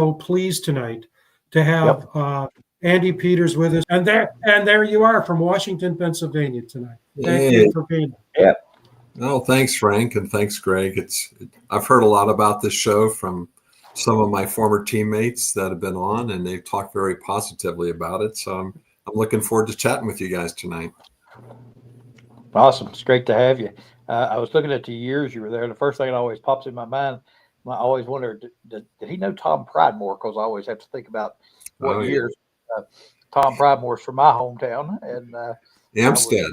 so pleased tonight to have Andy Peters with us. And there you are from Washington, Pennsylvania tonight. Thank you for being here. Yeah. Oh, thanks, Frank, and thanks, Greg. I've heard a lot about this show from some of my former teammates that have been on, and they've talked very positively about it. So I'm looking forward to chatting with you guys tonight. Awesome. It's great to have you. I was looking at the years you were there. The first thing that always pops in my mind, I always wondered, did he know Tom Pridemore? Because I always have to think about what years. Tom Pridemore's from my hometown. And Amstead.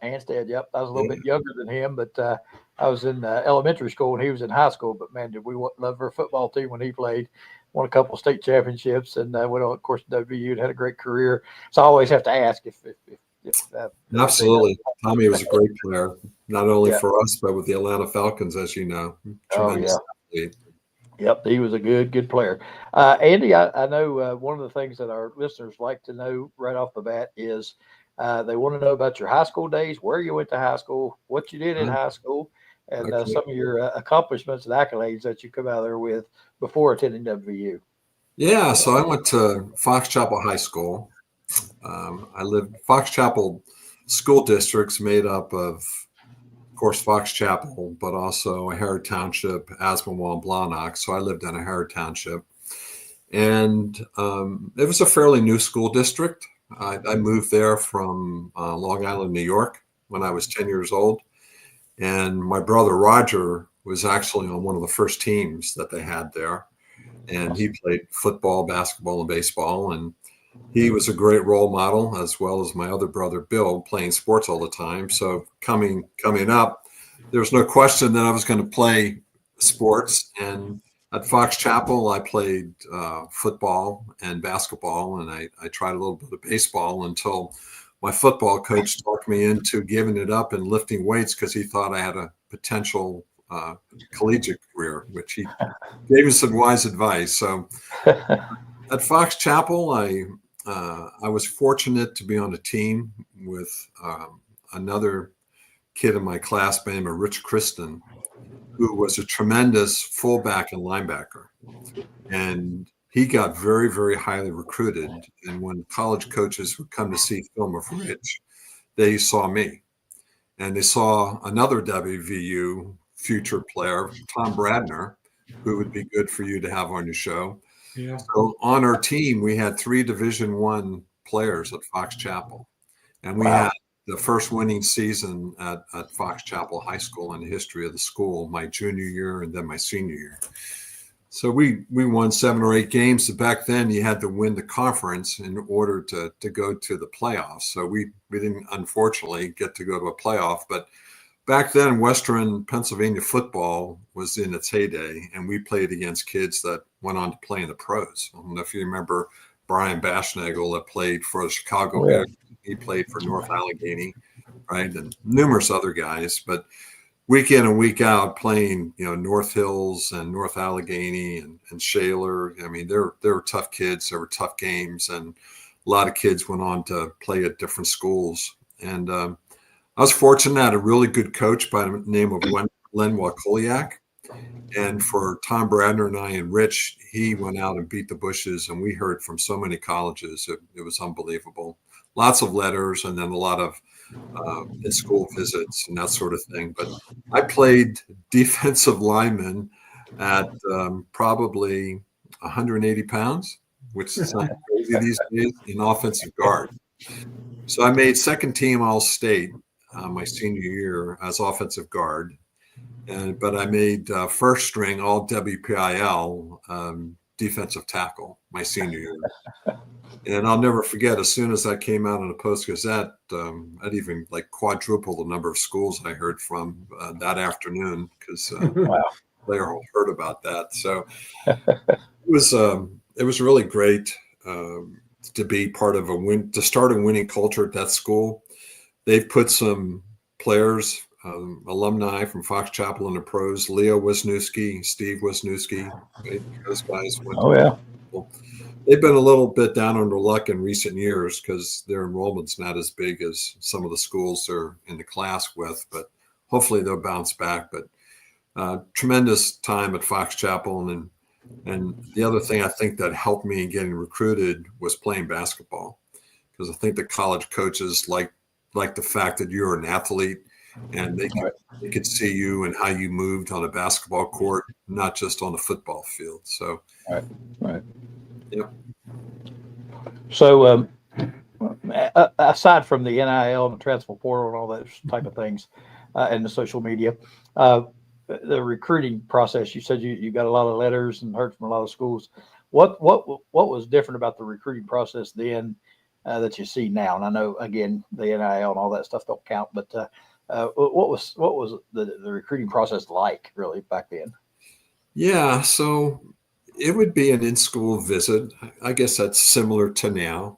Anstead. Yep. I was a little bit younger than him, but I was in elementary school and he was in high school. But man, did we love our football team when he played. Won a couple of state championships and went on, of course, WVU and had a great career. So I always have to ask if absolutely. Tommy was a great player, not only for us, but with the Atlanta Falcons, as you know. Tremendous athlete. Yep, he was a good player. Andy, I know one of the things that our listeners like to know right off the bat is they want to know about your high school days, where you went to high school, what you did in high school, and some of your accomplishments and accolades that you come out there with before attending WVU. Yeah, so I went to Fox Chapel High School. I lived Fox Chapel school districts made up of course, Fox Chapel, but also Harrod Township, Aspenwall, and Blawnock. So I lived in a Harrod Township. And it was a fairly new school district. I moved there from Long Island, New York when I was 10 years old. And my brother Roger was actually on one of the first teams that they had there. And he played football, basketball, and baseball. And he was a great role model, as well as my other brother, Bill, playing sports all the time. So coming up, there was no question that I was going to play sports. And at Fox Chapel, I played football and basketball, and I tried a little bit of baseball until my football coach talked me into giving it up and lifting weights because he thought I had a potential collegiate career, which he gave me some wise advice. So at Fox Chapel, I was fortunate to be on a team with another kid in my class by the name of Rich Kristen, who was a tremendous fullback and linebacker. And he got very, very highly recruited. And when college coaches would come to see film of Rich, they saw me. And they saw another WVU future player, Tom Bradner, who would be good for you to have on your show. Yeah. So on our team, we had 3 Division I players at Fox Chapel. And we had the first winning season at Fox Chapel High School in the history of the school, my junior year and then my senior year. So we won 7 or 8 games. Back then, you had to win the conference in order to go to the playoffs. So we didn't, unfortunately, get to go to a playoff. But back then, Western Pennsylvania football was in its heyday, and we played against kids that went on to play in the pros. I don't know if you remember Brian Bashnagel that played for the Chicago Bears. He played for North Allegheny, right, and numerous other guys. But week in and week out playing, North Hills and North Allegheny and Shaler. I mean, they were tough kids. There were tough games, and a lot of kids went on to play at different schools. And I was fortunate. I had a really good coach by the name of Len Wakuliak. And for Tom Bradner and I and Rich, he went out and beat the bushes, and we heard from so many colleges. It was unbelievable. Lots of letters and then a lot of in-school visits and that sort of thing. But I played defensive lineman at probably 180 pounds, which is not crazy these days, in offensive guard. So I made second team All-State my senior year as offensive guard. But I made first string all WPIL defensive tackle my senior year. And I'll never forget, as soon as I came out in the Post-Gazette, I'd even quadruple the number of schools I heard from that afternoon because they all heard about that. So it was really great to be part of to start a winning culture at that school. They've put some players, alumni from Fox Chapel in the pros, Leo Wisniewski, Steve Wisniewski, right? Those guys went They've been a little bit down on their luck in recent years because their enrollment's not as big as some of the schools they're in the class with, but hopefully they'll bounce back. But tremendous time at Fox Chapel. And then And the other thing I think that helped me in getting recruited was playing basketball, because I think the college coaches like the fact that you're an athlete, and they could see you and how you moved on a basketball court, not just on a football field. So, right. Yep. So, aside from the NIL and the transfer portal and all that type of things, and the social media, the recruiting process, you said you got a lot of letters and heard from a lot of schools. What was different about the recruiting process then that you see now? And I know, again, the NIL and all that stuff don't count, but what was the recruiting process like really back then? Yeah, so it would be an in-school visit. I guess that's similar to now.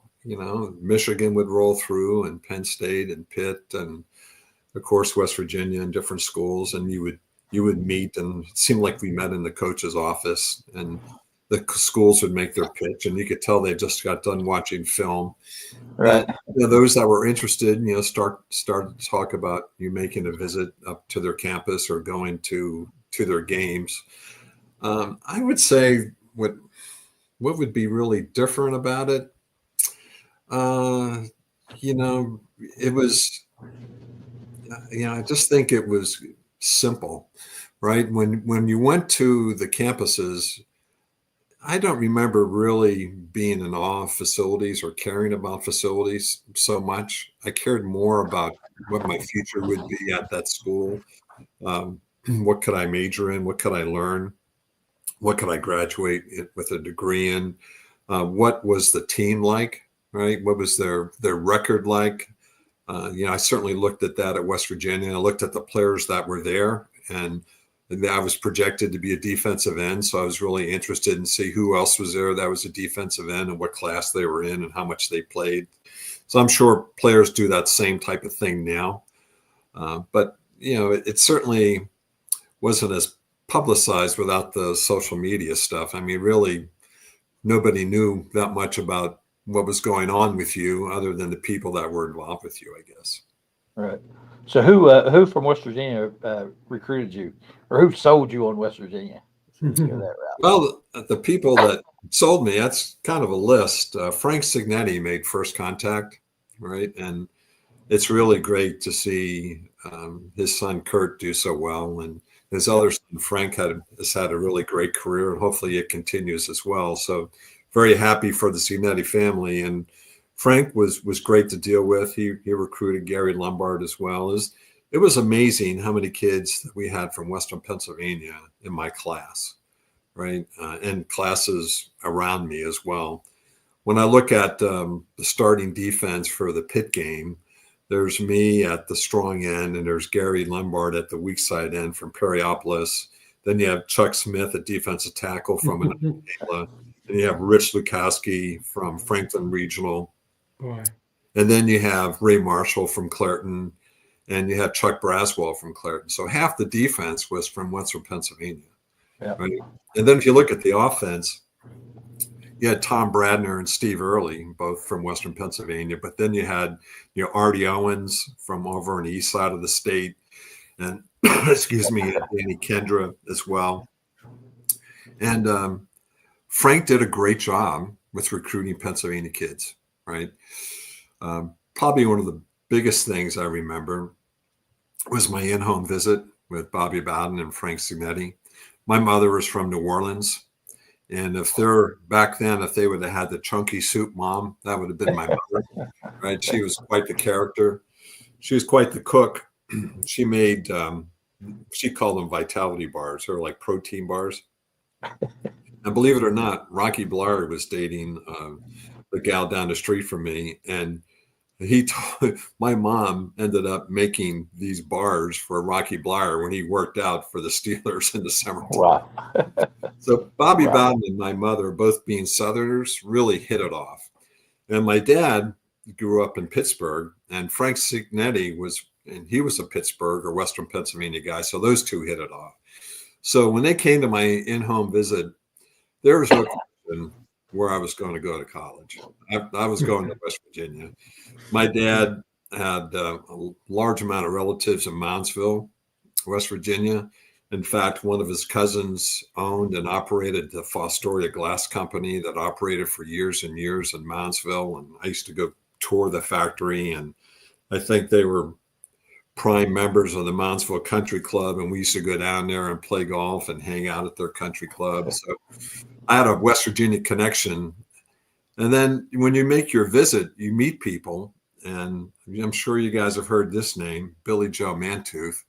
Michigan would roll through, and Penn State and Pitt, and of course West Virginia, and different schools, and you would meet, and it seemed like we met in the coach's office, and the schools would make their pitch, and you could tell they just got done watching film. Right. And, those that were interested, start to talk about you making a visit up to their campus or going to their games. I would say what would be really different about it, it was, I just think it was simple, right? When you went to the campuses, I don't remember really being in awe of facilities or caring about facilities so much. I cared more about what my future would be at that school. What could I major in? What could I learn? What could I graduate with a degree in? What was the team like, right? What was their record like? I certainly looked at that at West Virginia. I looked at the players that were there, and I was projected to be a defensive end. So I was really interested in see who else was there that was a defensive end and what class they were in and how much they played. So I'm sure players do that same type of thing now. But, it certainly wasn't as publicized without the social media stuff. I mean, really, nobody knew that much about what was going on with you other than the people that were involved with you, I guess. Right. So who from West Virginia recruited you, or who sold you on West Virginia? Well, the people that sold me, that's kind of a list. Frank Signetti made first contact, right? And it's really great to see his son Kurt do so well, and his other son Frank has had a really great career, and hopefully it continues as well. So very happy for the Signetti family. And Frank was great to deal with. He recruited Gary Lombard as well. It was amazing how many kids that we had from Western Pennsylvania in my class, right? And classes around me as well. When I look at the starting defense for the Pitt game, there's me at the strong end, and there's Gary Lombard at the weak side end from Perryopolis. Then you have Chuck Smith at defensive tackle from Anala. And you have Rich Lukowski from Franklin Regional. Boy. And then you have Ray Marshall from Clairton, and you have Chuck Braswell from Clairton. So half the defense was from Western Pennsylvania. Yeah. Right? And then if you look at the offense, you had Tom Bradner and Steve Early, both from Western Pennsylvania. But then you had Artie Owens from over on the east side of the state, and excuse me, Danny Kendra as well. And Frank did a great job with recruiting Pennsylvania kids, right? Probably one of the biggest things I remember was my in-home visit with Bobby Bowden and Frank Signetti. My mother was from New Orleans. And if they would have had the chunky soup mom, that would have been my mother, right? She was quite the character. She was quite the cook. She made, she called them vitality bars, or like protein bars. And believe it or not, Rocky Bleier was dating the gal down the street from me. And my mom ended up making these bars for Rocky Bleier when he worked out for the Steelers in the summertime. Wow. So Bobby Bowden and my mother, both being Southerners, really hit it off. And my dad grew up in Pittsburgh, and Frank Signetti was a Pittsburgh or Western Pennsylvania guy. So those two hit it off. So when they came to my in-home visit, there was no question where I was going to go to college. I was going to West Virginia. My dad had a large amount of relatives in Moundsville, West Virginia. In fact, one of his cousins owned and operated the Fostoria Glass Company that operated for years and years in Moundsville. And I used to go tour the factory, and I think they were prime members of the Moundsville Country Club. And we used to go down there and play golf and hang out at their country club. So I had a West Virginia connection. And then when you make your visit, you meet people. And I'm sure you guys have heard this name, Billy Joe Mantooth.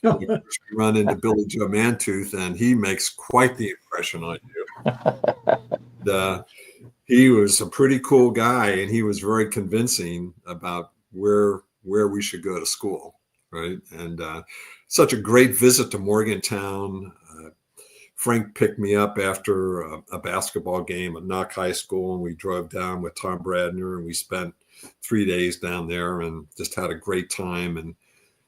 You run into Billy Joe Mantooth, and he makes quite the impression on you. He was a pretty cool guy, and he was very convincing about where we should go to school, right? And such a great visit to Morgantown. Frank picked me up after a basketball game at Knock High School, and we drove down with Tom Bradner, and we spent 3 days down there and just had a great time. And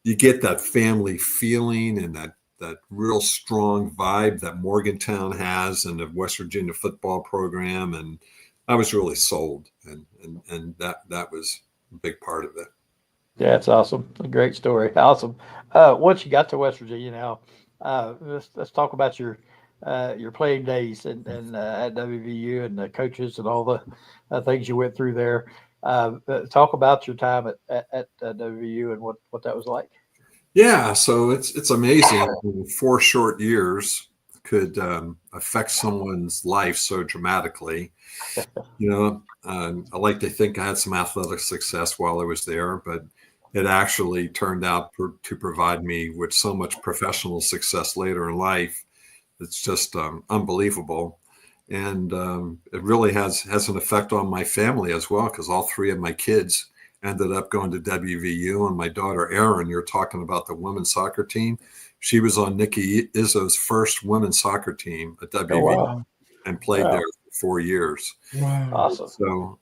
you get that family feeling and that real strong vibe that Morgantown has and the West Virginia football program. And I was really sold. And that was a big part of it. Yeah, it's awesome. A great story. Awesome. Once you got to West Virginia now, let's talk about your playing days and at WVU and the coaches and all the things you went through there. Talk about your time at WVU and what that was like. Yeah, so it's amazing. 4 short years could affect someone's life so dramatically. I like to think I had some athletic success while I was there, but it actually turned out to provide me with so much professional success later in life. It's just unbelievable. And it really has an effect on my family as well, because all 3 of my kids ended up going to WVU. And my daughter, Erin, you're talking about the women's soccer team. She was on Nikki Izzo's first women's soccer team at WVU and played there for 4 years. Wow. Awesome. So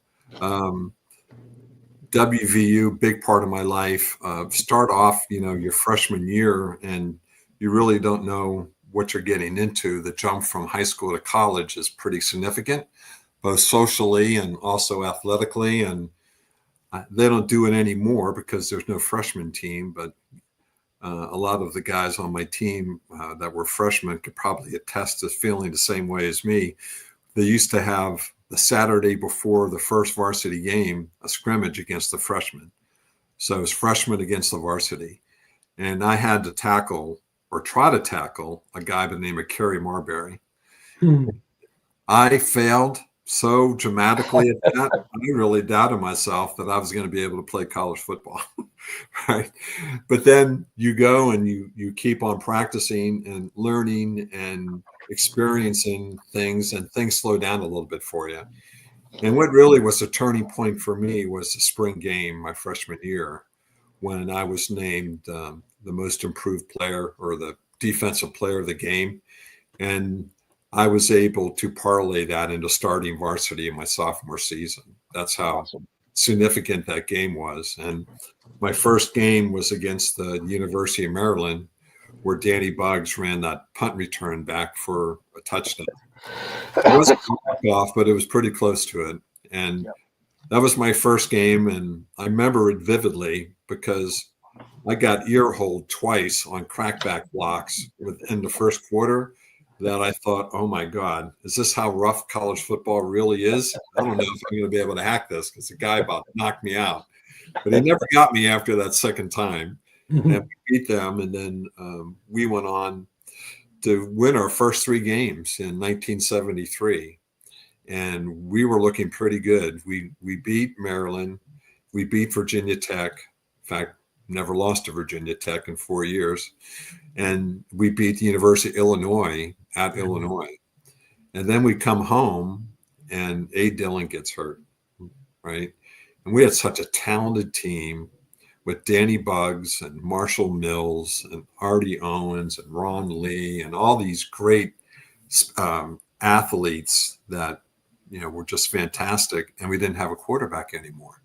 WVU, big part of my life. Start off, your freshman year, and you really don't know what you're getting into. The jump from high school to college is pretty significant, both socially and also athletically. And they don't do it anymore because there's no freshman team, but a lot of the guys on my team that were freshmen could probably attest to feeling the same way as me. They used to have the Saturday before the first varsity game, a scrimmage against the freshmen. So it was freshmen against the varsity. And I had to try to tackle a guy by the name of Kerry Marbury. I failed so dramatically at that. I really doubted myself that I was going to be able to play college football. Right. But then you go and you keep on practicing and learning and experiencing things, and things slow down a little bit for you. And what really was a turning point for me was the spring game, my freshman year, when I was named the most improved player or the defensive player of the game. And I was able to parlay that into starting varsity in my sophomore season. That's how significant that game was. And my first game was against the University of Maryland, where Danny Buggs ran that punt return back for a touchdown. It wasn't off, but it was pretty close to it. And that was my first game. And I remember it vividly because I got ear-holed twice on crackback blocks within the first quarter that I thought, oh my God, is this how rough college football really is? I don't know if I'm going to be able to hack this, because the guy about knocked me out. But he never got me after that second time. And we beat them. And then we went on to win our first 3 games in 1973. And we were looking pretty good. We beat Maryland. We beat Virginia Tech. In fact, never lost to Virginia Tech in 4 years. And we beat the University of Illinois at Illinois. And then we come home and A. Dillon gets hurt, right? And we had such a talented team with Danny Buggs and Marshall Mills and Artie Owens and Ron Lee and all these great athletes that, were just fantastic. And we didn't have a quarterback anymore.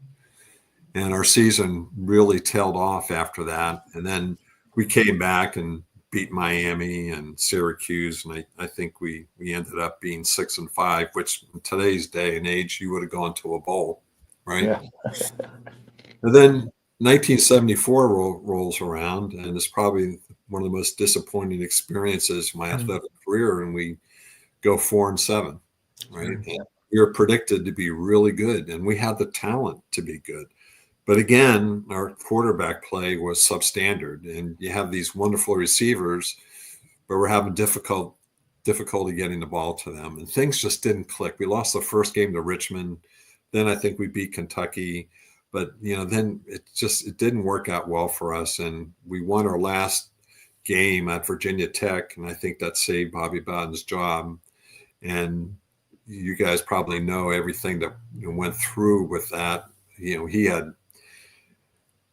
And our season really tailed off after that. And then we came back and beat Miami and Syracuse. And I think we ended up being 6-5, which in today's day and age, you would have gone to a bowl, right? Yeah. And then 1974 rolls around, and it's probably one of the most disappointing experiences of my athletic career, and we go 4-7, right? And we were predicted to be really good, and we had the talent to be good. But again, our quarterback play was substandard, and you have these wonderful receivers, but we're having difficulty getting the ball to them, and things just didn't click. We lost the first game to Richmond, then I think we beat Kentucky, but then it didn't work out well for us, and we won our last game at Virginia Tech, and I think that saved Bobby Bowden's job. And you guys probably know everything that went through with that. He had.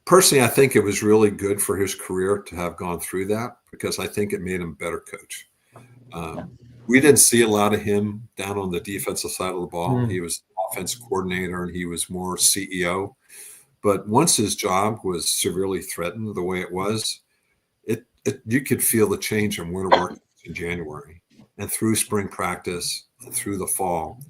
Personally, I think it was really good for his career to have gone through that, because I think it made him a better coach. We didn't see a lot of him down on the defensive side of the ball. He was offensive coordinator, and he was more CEO. But once his job was severely threatened the way it was, you could feel the change in winter work in January and through spring practice and through the fall.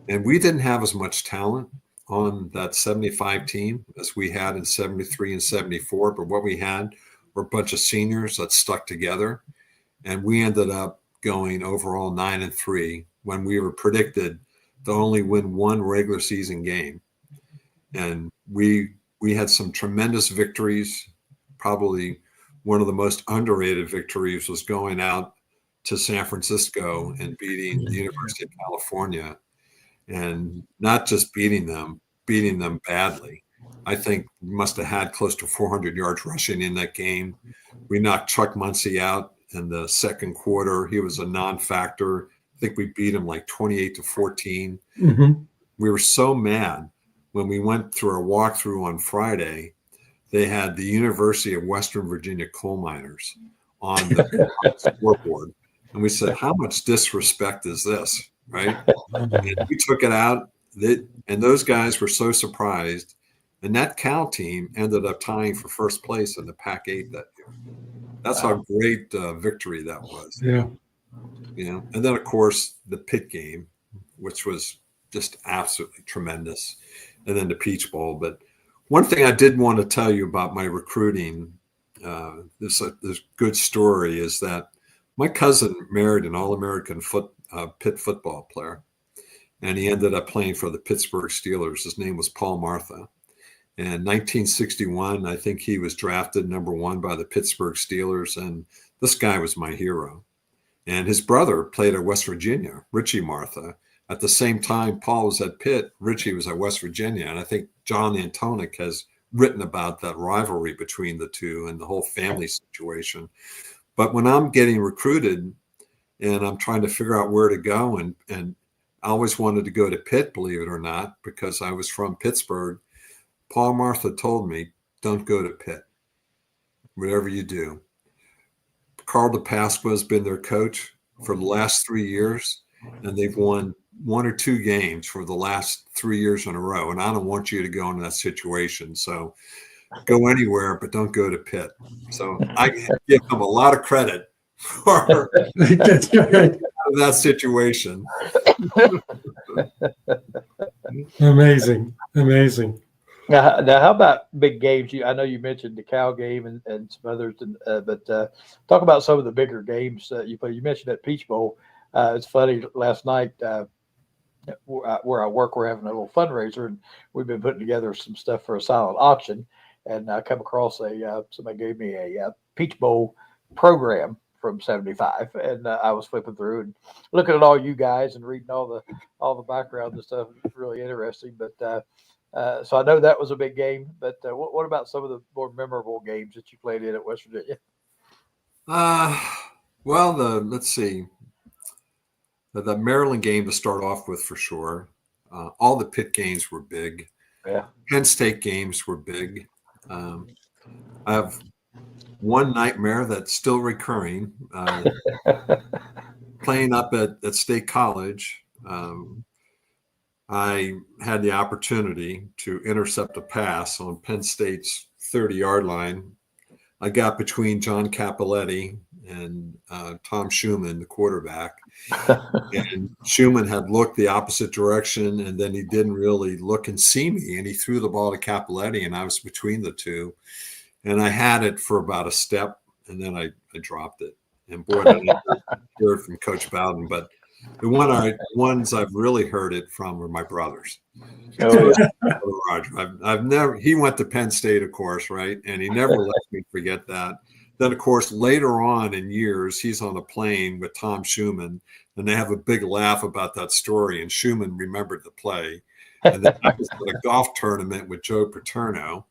And we didn't have as much talent on that 75 team as we had in 73 and 74, but what we had were a bunch of seniors that stuck together, and we ended up going overall 9-3 when we were predicted to only win one regular season game. And we had some tremendous victories. Probably one of the most underrated victories was going out to San Francisco and beating the University of California. And not just beating them badly. I think we must have had close to 400 yards rushing in that game. We knocked Chuck Muncie out in the second quarter. He was a non-factor. I think we beat him like 28-14. We were so mad when we went through our walkthrough on Friday. They had the University of Western Virginia coal miners on the scoreboard. And we said, how much disrespect is this? Right? And we took it out, and those guys were so surprised. And that Cal team ended up tying for first place in the Pac-8 that year. That's how great victory that was. Yeah. And then, of course, the Pitt game, which was just absolutely tremendous, and then the Peach Bowl. But one thing I did want to tell you about my recruiting, this good story, is that my cousin married an All-American Pitt football player, and he ended up playing for the Pittsburgh Steelers. His name was Paul Martha. In 1961, I think he was drafted number 1 by the Pittsburgh Steelers, and this guy was my hero. And his brother played at West Virginia, Richie Martha. At the same time Paul was at Pitt, Richie was at West Virginia, and I think John Antonick has written about that rivalry between the two and the whole family situation. But when I'm getting recruited and I'm trying to figure out where to go, and I always wanted to go to Pitt, believe it or not, because I was from Pittsburgh, Paul Martha told me, don't go to Pitt, whatever you do. Carl DePasqua has been their coach for the last 3 years, and they've won 1 or 2 games for the last 3 years in a row. And I don't want you to go into that situation. So go anywhere, but don't go to Pitt. So I give them a lot of credit for that situation. Amazing. Now, how about big games? I know you mentioned the Cal game and some others, but talk about some of the bigger games you played. You mentioned that Peach Bowl. It's funny, last night where I work, we're having a little fundraiser, and we've been putting together some stuff for a silent auction. And I come across somebody gave me a Peach Bowl program from 75, and I was flipping through and looking at all you guys and reading all the background and stuff. It's really interesting. But so I know that was a big game. But what about some of the more memorable games that you played in at West Virginia? Well, let's see. The Maryland game to start off with, for sure. All the Pitt games were big. Yeah. Penn State games were big. I have one nightmare that's still recurring. Playing up at State College, I had the opportunity to intercept a pass on Penn State's 30-yard line. I got between John Capoletti and Tom Schumann, the quarterback. And Schumann had looked the opposite direction, and then he didn't really look and see me, and he threw the ball to Capoletti, and I was between the two, and I had it for about a step, and then I dropped it. And boy, did I hear it from Coach Bowden. But the ones I've really heard it from were my brothers. Oh, yeah. Roger. I've never. He went to Penn State, of course, right? And he never let me forget that. Then, of course, later on in years, he's on a plane with Tom Schumann, and they have a big laugh about that story. And Schumann remembered the play. And then I was at a golf tournament with Joe Paterno,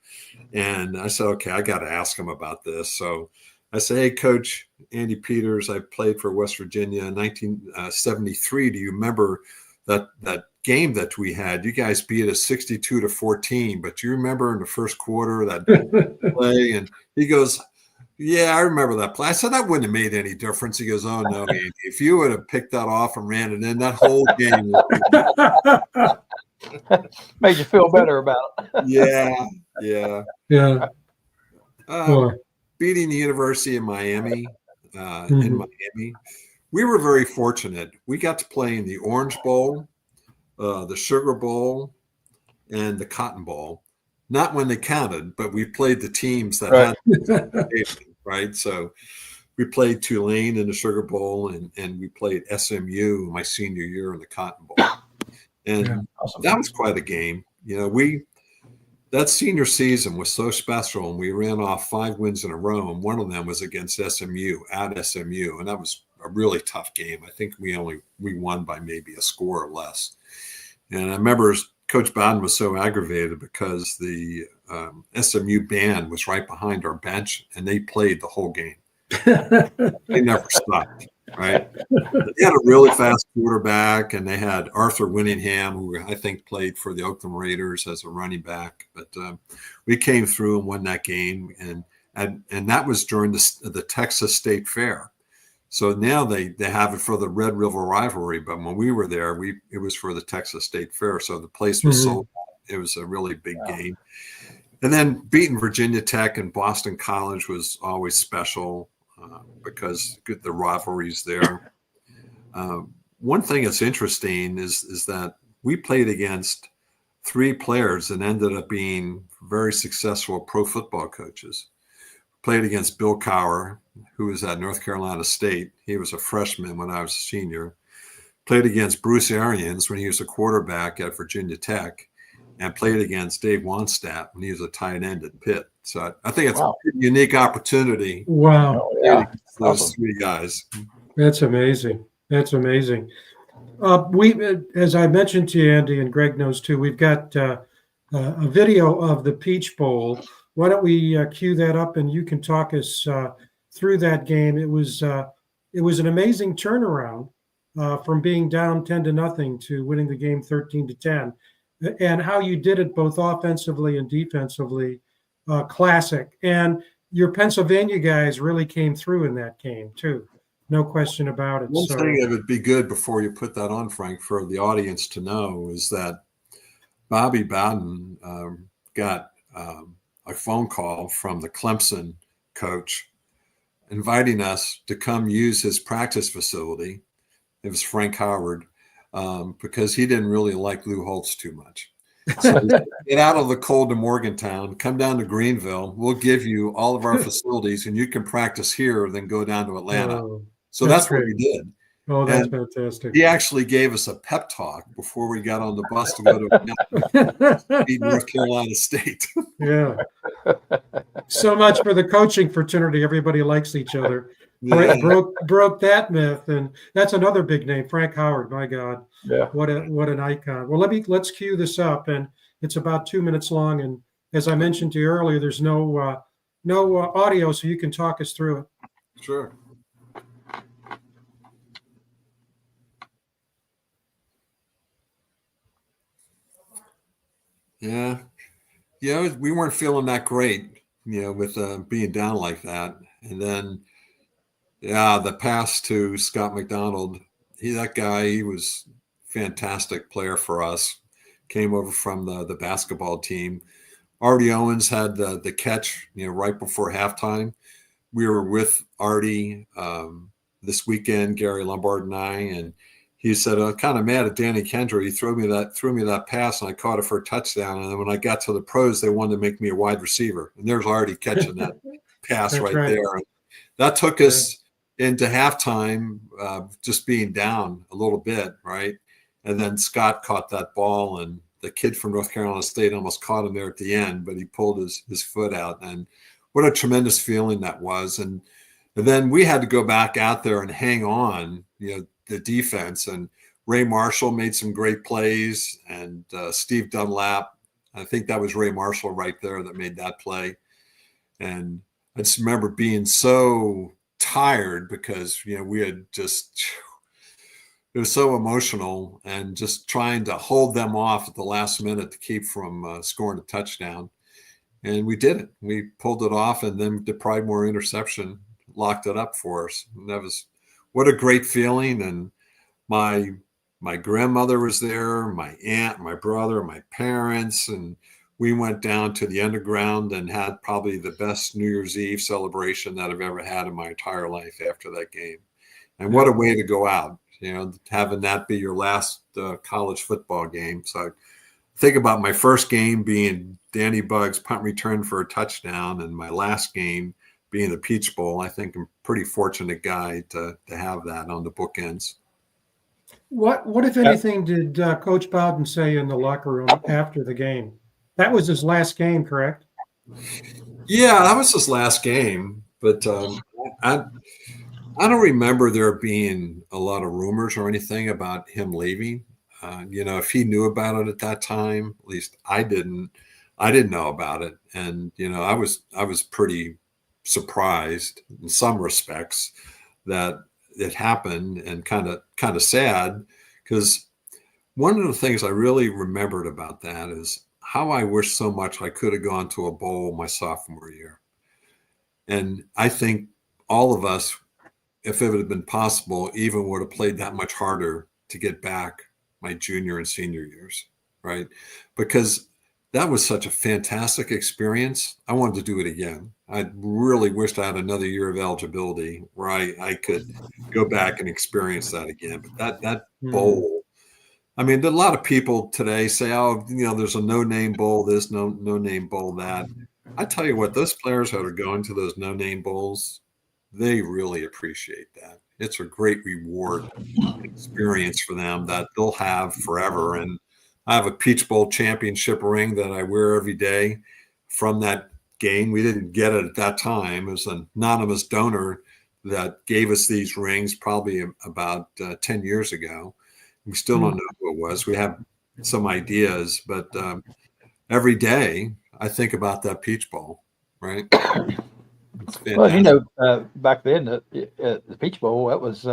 and I said, "Okay, I got to ask him about this." So I say, "Hey, Coach Andy Peters, I played for West Virginia in 1973. Do you remember that game that we had? You guys beat us 62-14, but do you remember in the first quarter that play?" And he goes, "Yeah, I remember that play." I said, "That wouldn't have made any difference." He goes, "Oh, no, Andy. If you would have picked that off and ran it in, that whole game would Made you feel better about it. Yeah. Beating the University of Miami in Miami. We were very fortunate. We got to play in the Orange Bowl, the Sugar Bowl, and the Cotton Bowl. Not when they counted, but we played the teams that had right. So we played Tulane in the Sugar Bowl, and we played SMU my senior year in the Cotton Bowl. And that was quite a game. You know, that senior season was so special, and we ran off 5 wins in a row, and one of them was against SMU, at SMU, and that was a really tough game. I think we won by maybe a score or less. And I remember Coach Bowden was so aggravated because the SMU band was right behind our bench, and they played the whole game. They never stopped, right? They had a really fast quarterback, and they had Arthur Winningham, who I think played for the Oakland Raiders as a running back. But we came through and won that game, and that was during the Texas State Fair. So now they have it for the Red River rivalry, but when we were there, it was for the Texas State Fair. So the place was sold out. It was a really big game. And then beating Virginia Tech and Boston College was always special because the rivalries there. One thing that's interesting is that we played against 3 players that ended up being very successful pro football coaches. Played against Bill Cowher, who was at North Carolina State. He was a freshman when I was a senior. Played against Bruce Arians when he was a quarterback at Virginia Tech, and played against Dave Wannstedt when he was a tight end at Pitt. So I think it's a unique opportunity. Wow. Those 3 guys. That's amazing. That's amazing. As I mentioned to you, Andy, and Greg knows too, we've got a video of the Peach Bowl. Why don't we cue that up, and you can talk us through that game. It was an amazing turnaround from being down 10-0 to winning the game 13-10, and how you did it both offensively and defensively. Classic. And your Pennsylvania guys really came through in that game too. No question about it. One thing that would be good before you put that on, Frank, for the audience to know is that Bobby Bowden got a phone call from the Clemson coach inviting us to come use his practice facility. It was Frank Howard, because he didn't really like Lou Holtz too much. So get out of the cold to Morgantown, come down to Greenville. We'll give you all of our facilities, and you can practice here, then go down to Atlanta. So that's what we did. Oh, that's fantastic. He actually gave us a pep talk before we got on the bus to go to beat North Carolina State. Yeah. So much for the coaching fraternity. Everybody likes each other. Yeah. Broke that myth, and that's another big name, Frank Howard. My God, yeah, what an icon. Well, let's cue this up, and it's about 2 minutes long. And as I mentioned to you earlier, there's no audio, so you can talk us through it. Sure. Yeah, we weren't feeling that great, with being down like that, and then. Yeah, the pass to Scott McDonald. He was fantastic player for us. Came over from the basketball team. Artie Owens had the catch, right before halftime. we were with Artie this weekend, Gary Lombard and I, and he said, "I'm kind of mad at Danny Kendra. He threw me that pass, and I caught it for a touchdown. And then when I got to the pros, they wanted to make me a wide receiver, and there's Artie catching that pass right there. And that took us into halftime, just being down a little bit, right? And then Scott caught that ball, and the kid from North Carolina State almost caught him there at the end, but he pulled his foot out. And what a tremendous feeling that was. And then we had to go back out there and hang on, the defense. And Ray Marshall made some great plays, and Steve Dunlap. I think that was Ray Marshall right there that made that play. And I just remember being so tired because, we had just, it was so emotional, and just trying to hold them off at the last minute to keep from scoring a touchdown. And we did it. We pulled it off, and then the Pridemore interception locked it up for us. And that was, what a great feeling. And my grandmother was there, my aunt, my brother, my parents, and we went down to the underground and had probably the best New Year's Eve celebration that I've ever had in my entire life after that game. And what a way to go out, having that be your last college football game. So I think about my first game being Danny Bugg's punt return for a touchdown, and my last game being the Peach Bowl. I think I'm a pretty fortunate guy to have that on the bookends. What if anything, did Coach Bowden say in the locker room after the game? That was his last game, correct? Yeah, that was his last game. But I don't remember there being a lot of rumors or anything about him leaving. If he knew about it at that time, at least I didn't know about it. And, I was pretty surprised in some respects that it happened, and kind of sad, because one of the things I really remembered about that is how I wish so much I could have gone to a bowl my sophomore year. And I think all of us, if it had been possible, even would have played that much harder to get back my junior and senior years, right? Because that was such a fantastic experience. I wanted to do it again. I really wished I had another year of eligibility where I could go back and experience that again. But that bowl, I mean, a lot of people today say, "Oh, there's a no-name bowl this, no-name bowl that." I tell you what, those players that are going to those no-name bowls, they really appreciate that. It's a great reward experience for them that they'll have forever. And I have a Peach Bowl championship ring that I wear every day from that game. We didn't get it at that time. It was an anonymous donor that gave us these rings probably about 10 years ago. We still don't know who it was. We have some ideas, but every day I think about that Peach Bowl, right? Well, back then the Peach Bowl, that was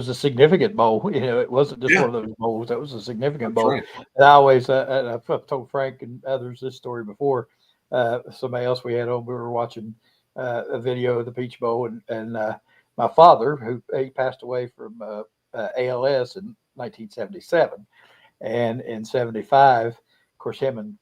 a significant bowl. It wasn't just one of those bowls. That was a significant bowl. Right. And I always, and I've told Frank and others this story before. Somebody else we had on, we were watching a video of the Peach Bowl, and my father, he passed away from ALS in 1977, and in 75, of course, him and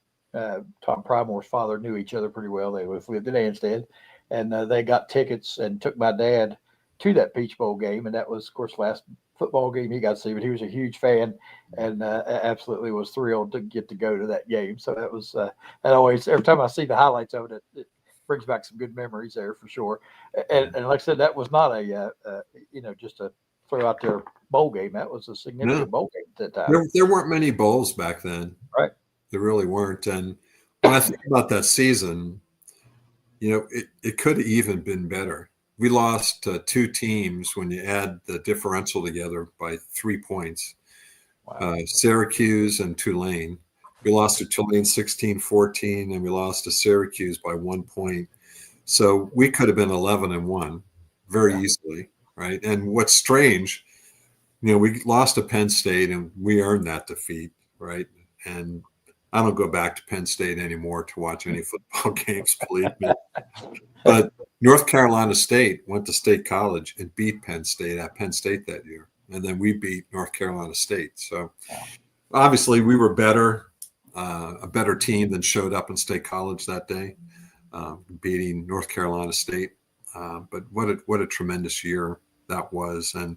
Tom Primore's father knew each other pretty well. They lived in Anstead, and they got tickets and took my dad to that Peach Bowl game, and that was, of course, last football game he got to see. But he was a huge fan, and absolutely was thrilled to get to go to that game. So that was that always, every time I see the highlights of it, it brings back some good memories there for sure. And like I said, that was not a just a throw out there bowl game. That was a significant bowl game at that time. There weren't many bowls back then, right? There really weren't. And when I think about that season, it could have even been better. We lost two teams when you add the differential together by 3 points. Wow. Syracuse and Tulane. We lost to Tulane 16-14, and we lost to Syracuse by 1 point. So we could have been 11-1 very easily, right? And what's strange, we lost to Penn State, and we earned that defeat, right? And I don't go back to Penn State anymore to watch any football games, believe me. But North Carolina State went to State College and beat Penn State at Penn State that year. And then we beat North Carolina State. So obviously we were a better team than showed up in State College that day, beating North Carolina State. But what a tremendous year that was. And,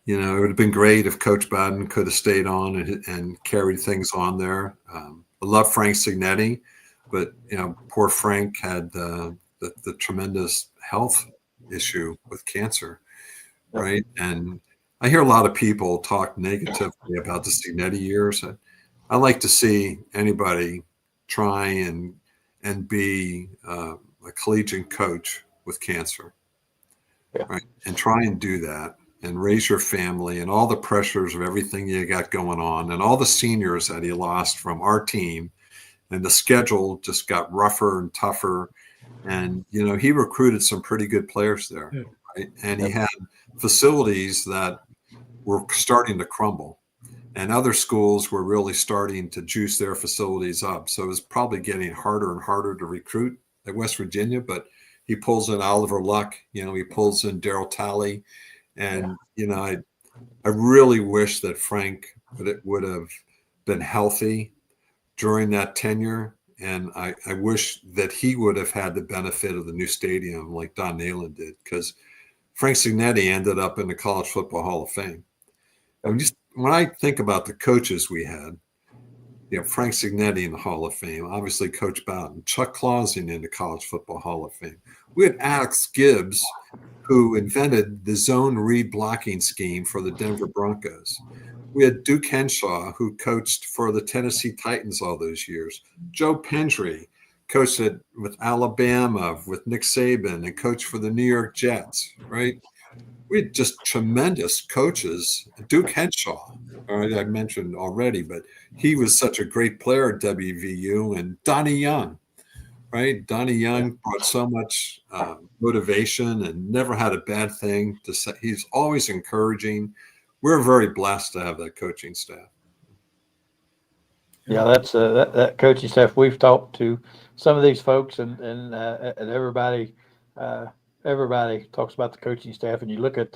it would have been great if Coach Bowden could have stayed on and carried things on there. I love Frank Signetti, but, poor Frank had the tremendous health issue with cancer, right? And I hear a lot of people talk negatively about the Signetti years. I like to see anybody try and be a collegiate coach with cancer, right? And try and do that and raise your family and all the pressures of everything you got going on and all the seniors that he lost from our team. And the schedule just got rougher and tougher. And, he recruited some pretty good players there, right? And he had facilities that were starting to crumble. And other schools were really starting to juice their facilities up. So it was probably getting harder and harder to recruit at West Virginia. But he pulls in Oliver Luck, he pulls in Daryl Talley. And, I really wish that Frank would have been healthy during that tenure. And I wish that he would have had the benefit of the new stadium like Don Nalen did, because Frank Signetti ended up in the College Football Hall of Fame. And when I think about the coaches we had, Frank Signetti in the Hall of Fame, obviously Coach Bowden, Chuck Clausen in the College Football Hall of Fame. We had Alex Gibbs, who invented the zone read blocking scheme for the Denver Broncos. We had Duke Henshaw, who coached for the Tennessee Titans all those years. Joe Pendry coached with Alabama, with Nick Saban, and coached for the New York Jets, right? We had just tremendous coaches. Duke Henshaw, all right, I mentioned already, but he was such a great player at WVU. And Donnie Young, right? Donnie Young brought so much motivation and never had a bad thing to say. He's always encouraging. We're very blessed to have that coaching staff. Yeah, that's that coaching staff. We've talked to some of these folks, and everybody talks about the coaching staff. And you look at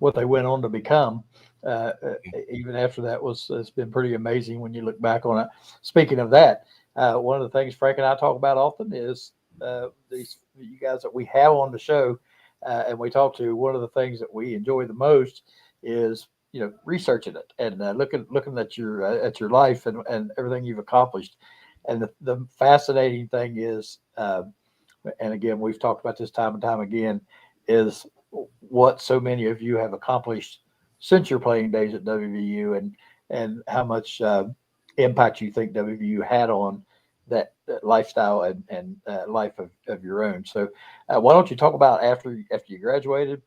what they went on to become. Even after that it's been pretty amazing when you look back on it. Speaking of that, one of the things Frank and I talk about often is you guys that we have on the show, and we talk to. One of the things that we enjoy the most is researching it and looking at your life and everything you've accomplished. And the fascinating thing is, and again we've talked about this time and time again, is what so many of you have accomplished since your playing days at WVU, and how much impact you think WVU had on that lifestyle and life of your own. So why don't you talk about after you graduated,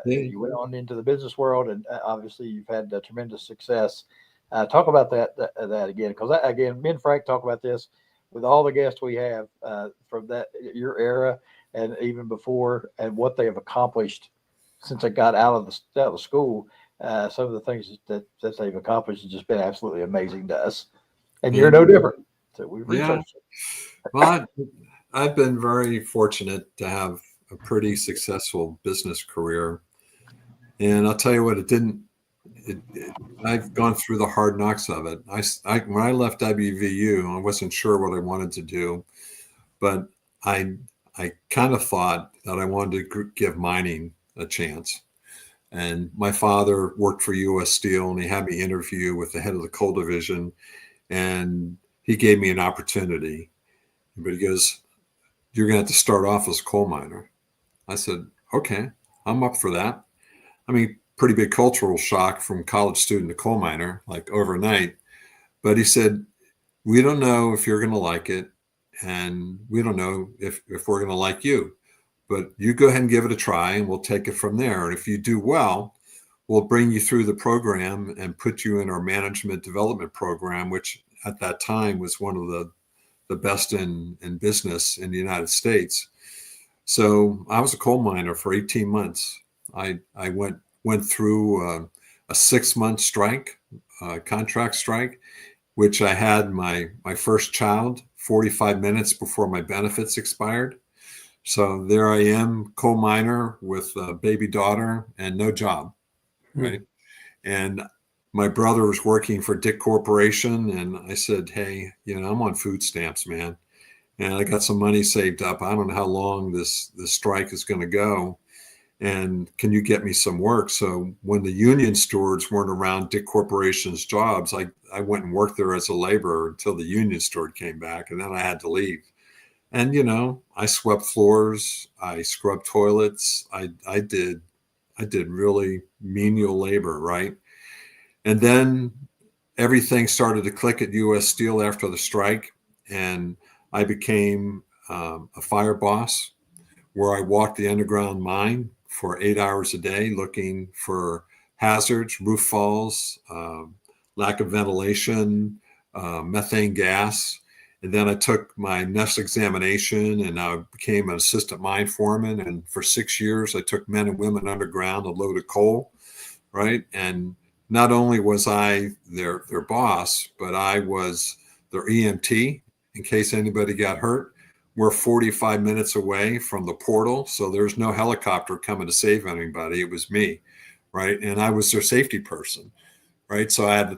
you went on into the business world, and obviously you've had tremendous success. Talk about that again, because again, me and Frank talk about this with all the guests we have from your era and even before, and what they have accomplished since they got out of the school. Some of the things that they've accomplished has just been absolutely amazing to us, and you're no different. So we've researched it. Well, I've been very fortunate to have a pretty successful business career, and I'll tell you what, I've gone through the hard knocks of it. When I left WVU, I wasn't sure what I wanted to do, but I kind of thought that I wanted to give mining a chance. And my father worked for U.S. Steel, and he had me interview with the head of the coal division, and he gave me an opportunity. But he goes, "You're going to have to start off as a coal miner." I said, "Okay, I'm up for that." I mean, pretty big cultural shock from college student to coal miner, like overnight. But he said, "We don't know if you're going to like it, and we don't know if we're going to like you. But you go ahead and give it a try, and we'll take it from there. And if you do well, we'll bring you through the program and put you in our management development program," which at that time was one of the best in business in the United States. So I was a coal miner for 18 months. I went through a 6-month strike, contract strike, which I had my first child 45 minutes before my benefits expired. So there I am, coal miner with a baby daughter and no job, right? And my brother was working for Dick Corporation, and I said, "Hey, I'm on food stamps, man." and I got some money saved up. I don't know how long this strike is going to go, and can you get me some work? So when the union stewards weren't around Dick Corporation's jobs, I went and worked there as a laborer until the union steward came back, and then I had to leave. And, you know, I swept floors, I scrubbed toilets, I did really menial labor, right? And then everything started to click at U.S. Steel after the strike, and I became a fire boss, where I walked the underground mine for 8 hours a day looking for hazards, roof falls, lack of ventilation, methane gas. And then I took my next examination and I became an assistant mine foreman. And for 6 years, I took men and women underground and loaded coal, right? And not only was I their boss, but I was their EMT in case anybody got hurt. We're 45 minutes away from the portal, so there's no helicopter coming to save anybody. It was me, right? And I was their safety person, right? So I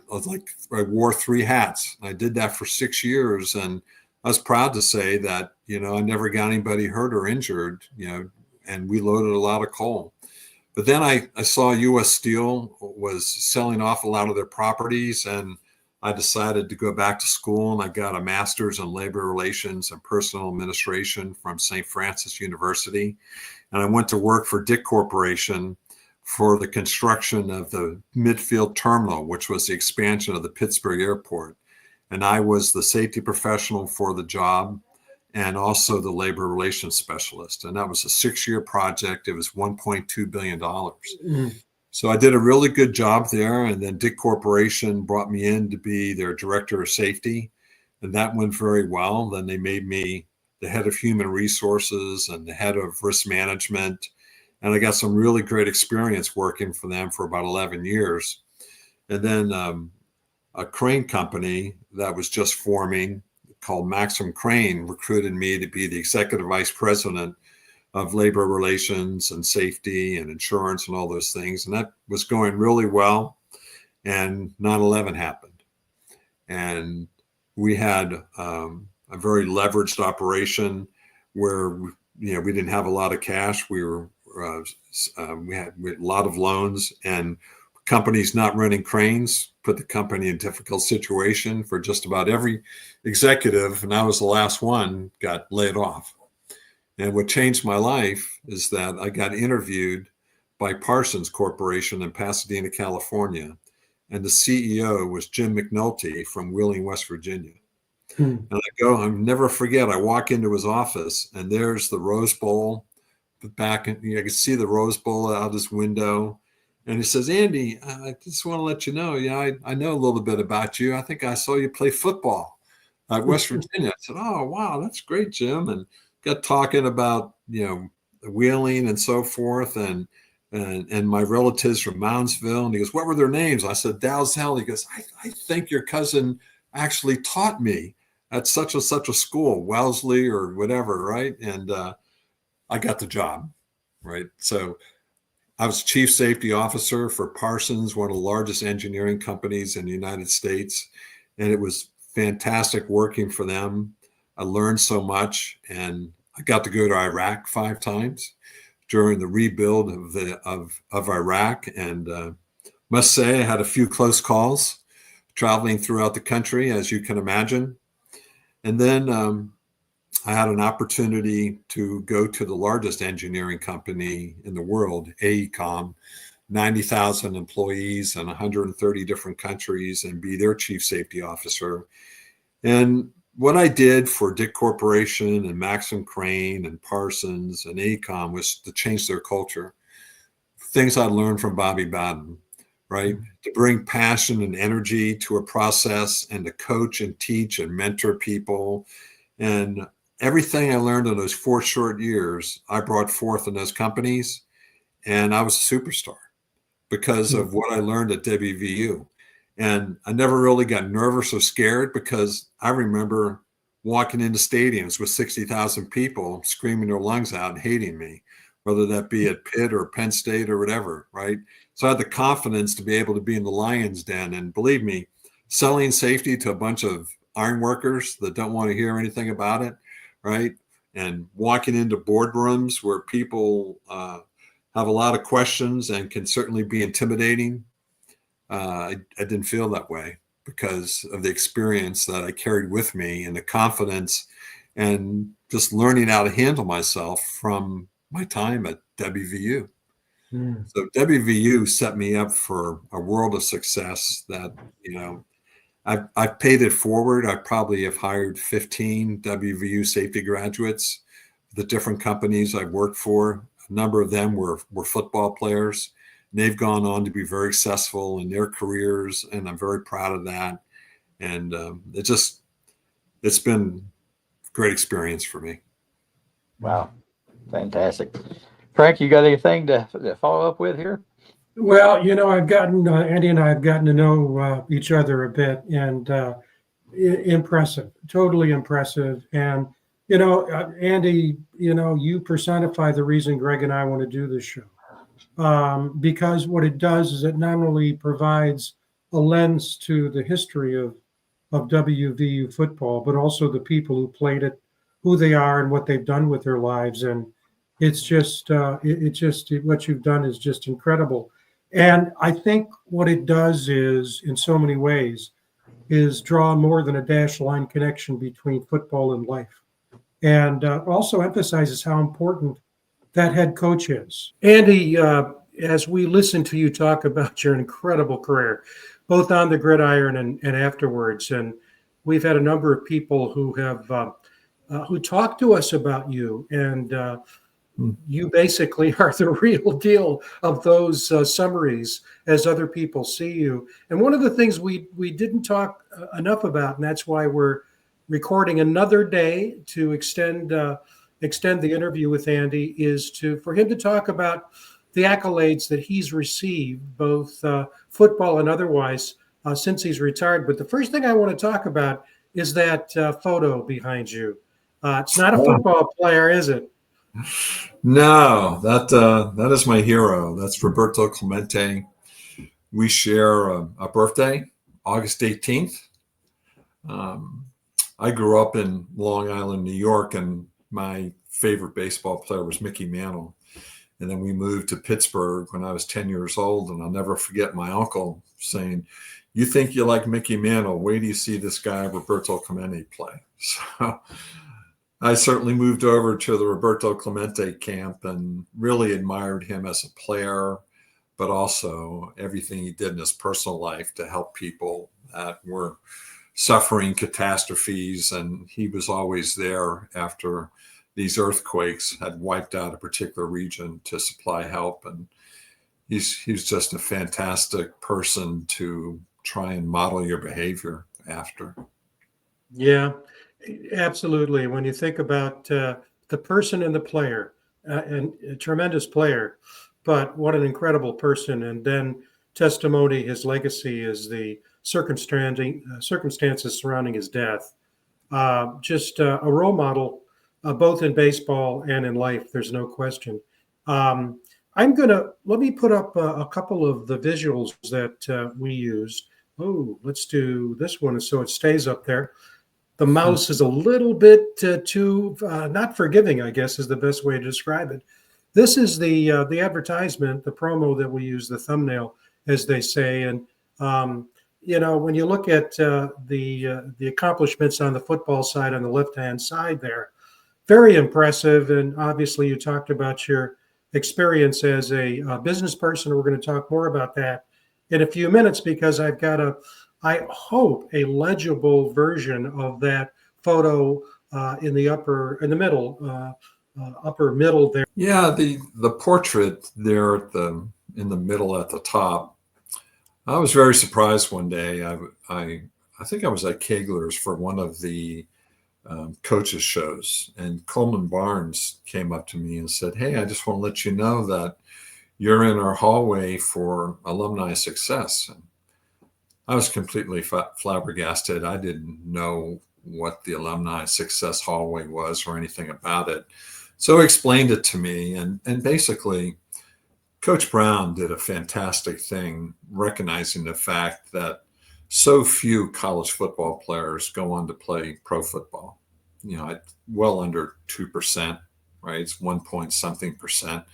wore 3 hats. I did that for 6 years, and I was proud to say that, you know, I never got anybody hurt or injured, you know, and we loaded a lot of coal. But then I saw U.S. Steel was selling off a lot of their properties, and I decided to go back to school, and I got a master's in labor relations and personal administration from St. Francis University. And I went to work for Dick Corporation for the construction of the Midfield Terminal, which was the expansion of the Pittsburgh Airport. And I was the safety professional for the job and also the labor relations specialist. And that was a 6-year project. It was $1.2 billion. So I did a really good job there. And then Dick Corporation brought me in to be their director of safety. And that went very well. Then they made me the head of human resources and the head of risk management. And I got some really great experience working for them for about 11 years. And then a crane company that was just forming called Maxim Crane recruited me to be the executive vice president of labor relations and safety and insurance and all those things. And that was going really well. And 9/11 happened. And we had a very leveraged operation where, you know, we didn't have a lot of cash. We had a lot of loans, and companies not running cranes put the company in a difficult situation for just about every executive. And I was the last one, got laid off. And what changed my life is that I got interviewed by Parsons Corporation in Pasadena, California. And the CEO was Jim McNulty from Wheeling, West Virginia. And I go, I'll never forget, I walk into his office and there's the Rose Bowl back, and I can see the Rose Bowl out his window. And he says, Andy, I just want to let you know, I know a little bit about you. I think I saw you play football at West Virginia. I said, oh, wow, that's great, Jim. And got talking about, you know, Wheeling and so forth, and my relatives from Moundsville. And he goes, what were their names? I said, Dalzell. He goes, I think your cousin actually taught me at such and such a school, Wellesley or whatever, right? And I got the job, right? So I was chief safety officer for Parsons, one of the largest engineering companies in the United States. And it was fantastic working for them. I learned so much, and I got to go to Iraq 5 times during the rebuild of Iraq. And must say I had a few close calls traveling throughout the country, as you can imagine. And then I had an opportunity to go to the largest engineering company in the world, AECOM, 90,000 employees in 130 different countries, and be their chief safety officer. And what I did for Dick Corporation and Maxim Crane and Parsons and AECOM was to change their culture. Things I learned from Bobby Bowden, right? To bring passion and energy to a process and to coach and teach and mentor people. And everything I learned in those 4 short years, I brought forth in those companies. And I was a superstar because of what I learned at WVU. And I never really got nervous or scared, because I remember walking into stadiums with 60,000 people screaming their lungs out and hating me, whether that be at Pitt or Penn State or whatever, right? So I had the confidence to be able to be in the lion's den. And believe me, selling safety to a bunch of iron workers that don't want to hear anything about it, right? And walking into boardrooms where people have a lot of questions and can certainly be intimidating. I didn't feel that way because of the experience that I carried with me and the confidence and just learning how to handle myself from my time at WVU. So WVU set me up for a world of success that, I've paid it forward. I probably have hired 15 WVU safety graduates, the different companies I've worked for. A number of them were football players. And they've gone on to be very successful in their careers, and I'm very proud of that. And it's been a great experience for me. Wow. Fantastic. Frank, you got anything to follow up with here? Well, I've gotten, Andy and I have gotten to know each other a bit, and impressive, totally impressive. And, Andy, you personify the reason Greg and I want to do this show. Because what it does is it not only provides a lens to the history of WVU football, but also the people who played it, who they are, and what they've done with their lives. And it's just, what you've done is just incredible. And I think what it does is, in so many ways, is draw more than a dash line connection between football and life. And also emphasizes how important that head coach is. Andy, as we listen to you talk about your incredible career, both on the gridiron and afterwards, and we've had a number of people who have who talked to us about you, and you basically are the real deal of those summaries as other people see you. And one of the things we didn't talk enough about, and that's why we're recording another day to extend the interview with Andy, is for him to talk about the accolades that he's received, both football and otherwise, since he's retired. But the first thing I want to talk about is that photo behind you. It's not a football player, is it? No, that is my hero. That's Roberto Clemente. We share a birthday, August 18th. I grew up in Long Island, New York, and my favorite baseball player was Mickey Mantle. And then we moved to Pittsburgh when I was 10 years old, and I'll never forget my uncle saying, "You think you like Mickey Mantle? Wait till you see this guy, Roberto Clemente, play." So I certainly moved over to the Roberto Clemente camp and really admired him as a player, but also everything he did in his personal life to help people that were suffering catastrophes. And he was always there after these earthquakes had wiped out a particular region to supply help. And he's just a fantastic person to try and model your behavior after. Yeah. Absolutely. When you think about the person and the player, and a tremendous player, but what an incredible person. And then testimony, his legacy is the circumstances surrounding his death. Just a role model, both in baseball and in life. There's no question. Let me put up a couple of the visuals that we used. Oh, let's do this one so it stays up there. The mouse is a little bit too not forgiving, I guess, is the best way to describe it. This is the advertisement, the promo that we use, the thumbnail, as they say. And when you look at the accomplishments on the football side, on the left-hand side there, very impressive. And obviously, you talked about your experience as a business person. We're going to talk more about that in a few minutes, because I've got I hope a legible version of that photo in the middle, upper middle there. Yeah, the portrait there in the middle at the top. I was very surprised one day. I think I was at Kegler's for one of the coaches shows, and Coleman Barnes came up to me and said, "Hey, I just want to let you know that you're in our hallway for alumni success." And I was completely flabbergasted. I didn't know what the alumni success hallway was or anything about it. So he explained it to me. And basically, Coach Brown did a fantastic thing, recognizing the fact that so few college football players go on to play pro football. well under 2%, right? It's 1 point something percent.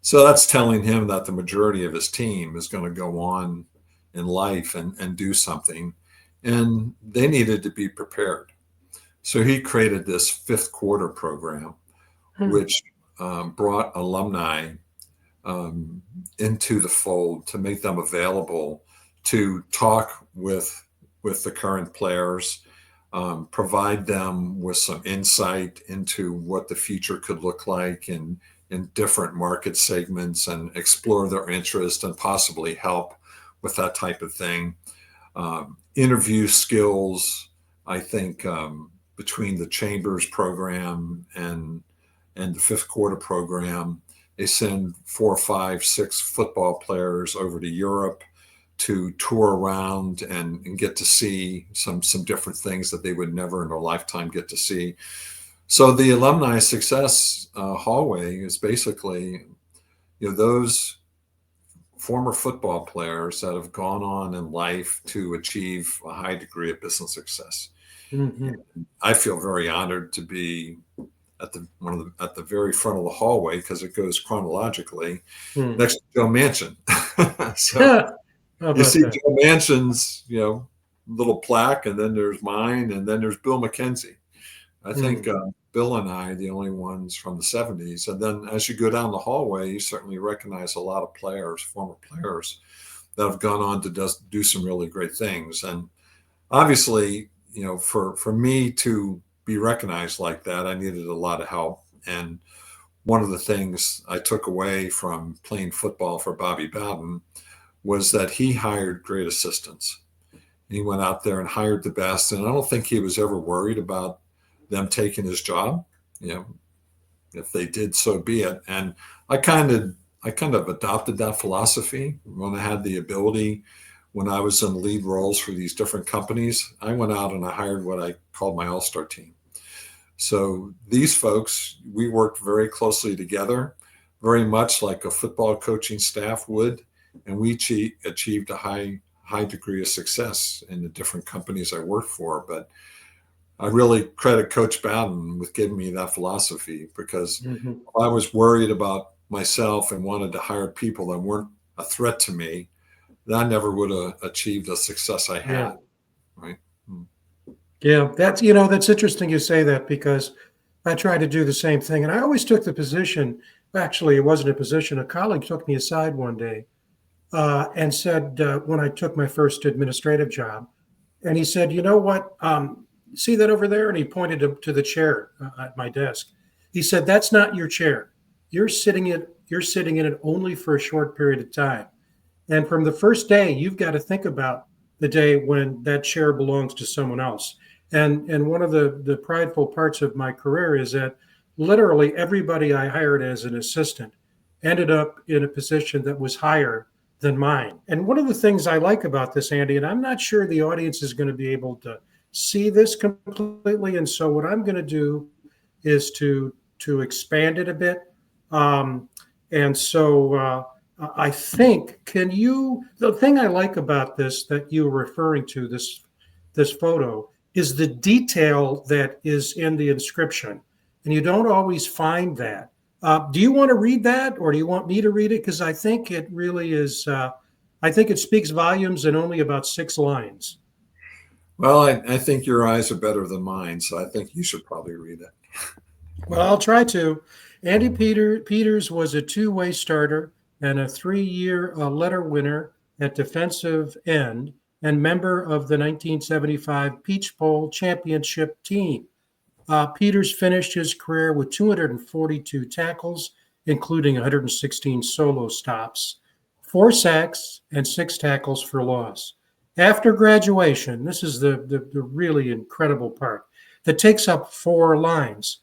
So that's telling him that the majority of his team is going to go on in life and do something. And they needed to be prepared. So he created this 5th quarter program, which brought alumni into the fold to make them available to talk with the current players, provide them with some insight into what the future could look like in different market segments, and explore their interest and possibly help with that type of thing. Interview skills, I think, between the Chambers program and the 5th quarter program, they send 4, 5, 6 football players over to Europe to tour around and get to see some different things that they would never in their lifetime get to see. So the Alumni Success Hallway is basically, those former football players that have gone on in life to achieve a high degree of business success. Mm-hmm. I feel very honored to be at the very front of the hallway, because it goes chronologically next to Joe Manchin. So you see that? Joe Manchin's, little plaque, and then there's mine, and then there's Bill McKenzie. I think Bill and I are the only ones from the 70s. And then as you go down the hallway, you certainly recognize a lot of players, former players, that have gone on to do some really great things. And obviously, for me to be recognized like that, I needed a lot of help. And one of the things I took away from playing football for Bobby Bowden was that he hired great assistants. He went out there and hired the best. And I don't think he was ever worried about them taking his job. If they did, so be it. And I kind of adopted that philosophy when I had the ability. When I was in lead roles for these different companies, I went out and I hired what I called my all-star team. So these folks, we worked very closely together, very much like a football coaching staff would, and we achieved a high degree of success in the different companies I worked for. But I really credit Coach Bowden with giving me that philosophy, because if I was worried about myself and wanted to hire people that weren't a threat to me, then I never would have achieved the success I had. Right. Yeah, that's interesting you say that, because I tried to do the same thing. And I always took the position, actually, it wasn't a position. A colleague took me aside one day and said, when I took my first administrative job, and he said, "You know what? See that over there?" And he pointed to the chair at my desk. He said, "That's not your chair. You're sitting in it only for a short period of time. And from the first day, you've got to think about the day when that chair belongs to someone else." And one of the prideful parts of my career is that literally everybody I hired as an assistant ended up in a position that was higher than mine. And one of the things I like about this, Andy, and I'm not sure the audience is going to be able to see this completely, and so what I'm going to do is to expand it a bit. And so I think, the thing I like about this that you were referring to, this photo, is the detail that is in the inscription. And you don't always find that. Do you want to read that, or do you want me to read it? Because I think it really is, I think it speaks volumes in only about 6 lines. Well, I think your eyes are better than mine, so I think you should probably read it. Well, I'll try to. Andy Peters was a 2-way starter and a 3-year letter winner at defensive end, and member of the 1975 Peach Bowl championship team. Peters finished his career with 242 tackles, including 116 solo stops, 4 sacks, and 6 tackles for loss. After graduation, this is the really incredible part that takes up 4 lines.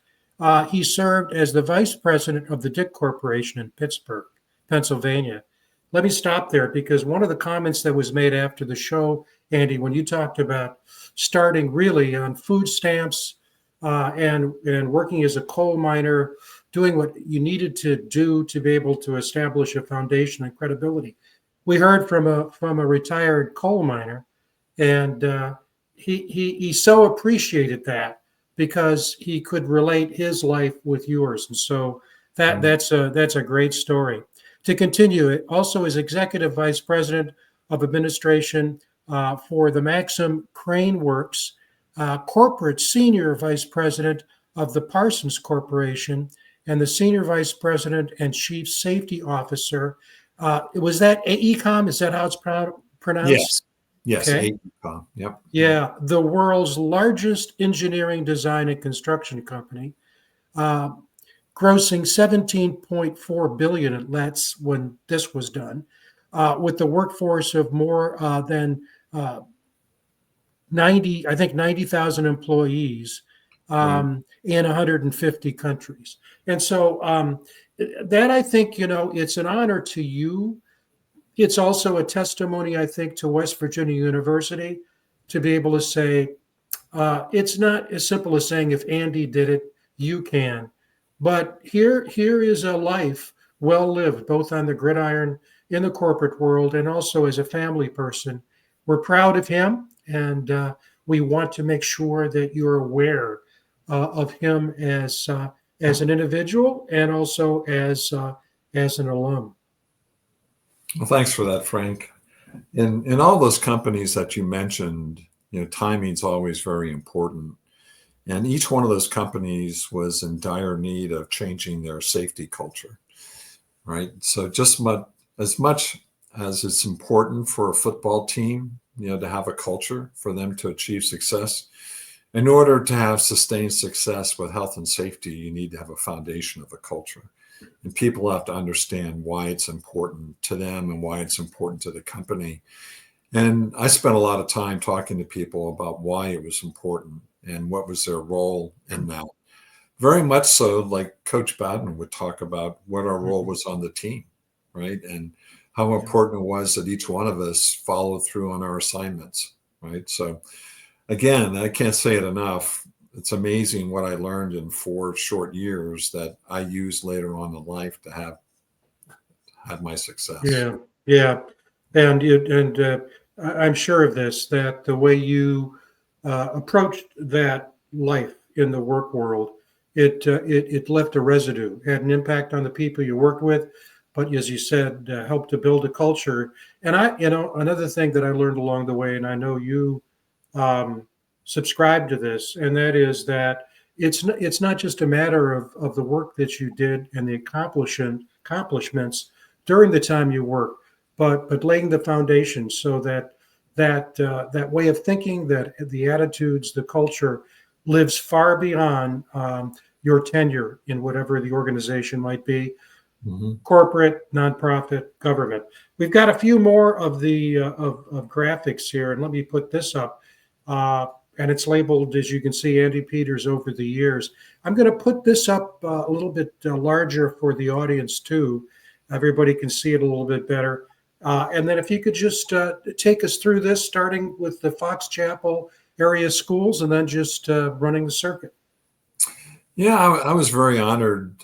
He served as the vice president of the Dick Corporation in Pittsburgh, Pennsylvania. Let me stop there, because one of the comments that was made after the show, Andy, when you talked about starting really on food stamps and working as a coal miner, doing what you needed to do to be able to establish a foundation and credibility. We heard from a retired coal miner, and he so appreciated that because he could relate his life with yours. And so that's a great story. To continue, it also is Executive Vice President of Administration for the Maxim Crane Works, Corporate Senior Vice President of the Parsons Corporation, and the Senior Vice President and Chief Safety Officer. Was that AECOM? Is that how it's pronounced? Yes. Yes. Okay. AECOM. Yep. Yeah, the world's largest engineering, design, and construction company, grossing 17.4 billion. That's when this was done, with the workforce of more than 90,000 employees in 150 countries. And so that, I think, it's an honor to you. It's also a testimony, I think, to West Virginia University to be able to say, it's not as simple as saying, if Andy did it, you can. But here is a life well lived, both on the gridiron in the corporate world and also as a family person. We're proud of him, and we want to make sure that you're aware of him as an individual and also as an alum. Well, thanks for that, Frank. In all those companies that you mentioned, timing's always very important. And each one of those companies was in dire need of changing their safety culture, right? So just as much as it's important for a football team, to have a culture for them to achieve success, in order to have sustained success with health and safety, you need to have a foundation of a culture. And people have to understand why it's important to them and why it's important to the company. And I spent a lot of time talking to people about why it was important and what was their role in that. Very much so, like Coach Bowden would talk about what our role was on the team, right? And how important it was that each one of us followed through on our assignments, right? So again, I can't say it enough. It's amazing what I learned in 4 short years that I used later on in life to have my success. Yeah. And I'm sure of this, that the way you approached that life in the work world, it left a residue, had an impact on the people you worked with, but as you said, helped to build a culture. And another thing that I learned along the way, and I know you subscribe to this, and that is that it's not just a matter of the work that you did and the accomplishments during the time you work, but laying the foundation so that way of thinking, that the attitudes, the culture lives far beyond your tenure in whatever the organization might be, corporate, nonprofit, government. We've got a few more of the of graphics here, and let me put this up. And it's labeled, as you can see, Andy Peters over the years. I'm going to put this up a little bit larger for the audience too. Everybody can see it a little bit better. And then if you could just take us through this, starting with the Fox Chapel area schools and then just running the circuit. Yeah, I was very honored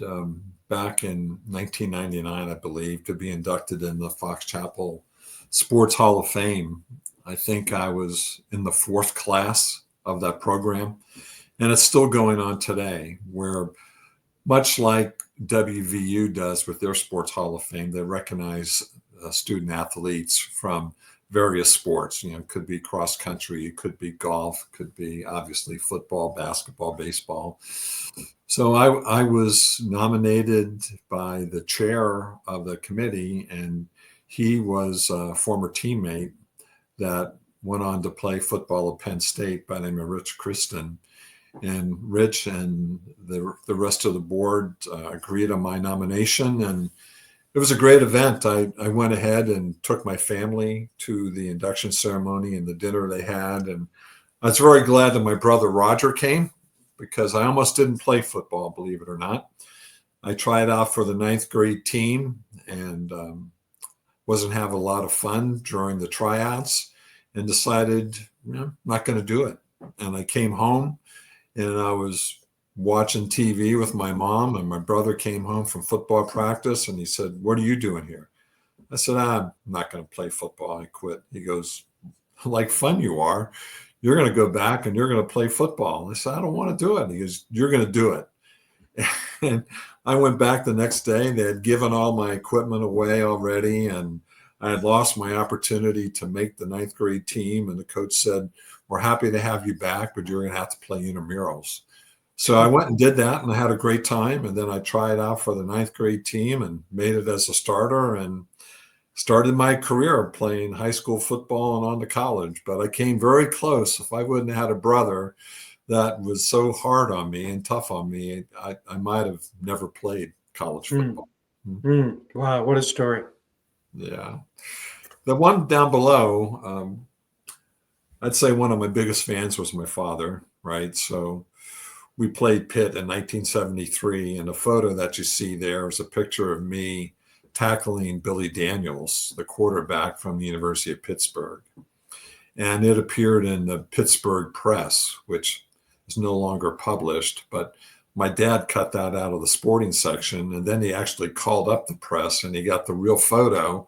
back in 1999, I believe, to be inducted in the Fox Chapel Sports Hall of Fame. I think I was in the 4th class of that program, and it's still going on today, where much like WVU does with their Sports Hall of Fame, they recognize student athletes from various sports. It could be cross country, it could be golf, could be obviously football, basketball, baseball. So I was nominated by the chair of the committee, and he was a former teammate that went on to play football at Penn State by the name of Rich Kristen. And Rich and the rest of the board agreed on my nomination, and it was a great event. I went ahead and took my family to the induction ceremony and the dinner they had, and I was very glad that my brother Roger came, because I almost didn't play football, believe it or not. I tried out for the 9th grade team and wasn't having a lot of fun during the tryouts, and decided, I'm not going to do it. And I came home, and I was watching TV with my mom, and my brother came home from football practice, and he said, "What are you doing here?" I said, "I'm not going to play football. I quit." He goes, "Like fun you are. you're going to go back and you're going to play football. I said, I don't want to do it. He goes, you're going to do it. And I went back the next day. They had given all my equipment away already, and I had lost my opportunity to make the 9th grade team. And the coach said, we're happy to have you back, but you're going to have to play intramurals. So I went and did that, and I had a great time. And then I tried out for the 9th grade team and made it as a starter and started my career playing high school football and on to college. But I came very close. If I wouldn't have had a brother that was so hard on me and tough on me, I might have never played college football. Wow, what a story. Yeah. The one down below, I'd say one of my biggest fans was my father, right? So we played Pitt in 1973, and the photo that you see there is a picture of me tackling Billy Daniels, the quarterback from the University of Pittsburgh. And it appeared in the Pittsburgh Press, which is no longer published, but my dad cut that out of the sporting section, and then he actually called up the press and he got the real photo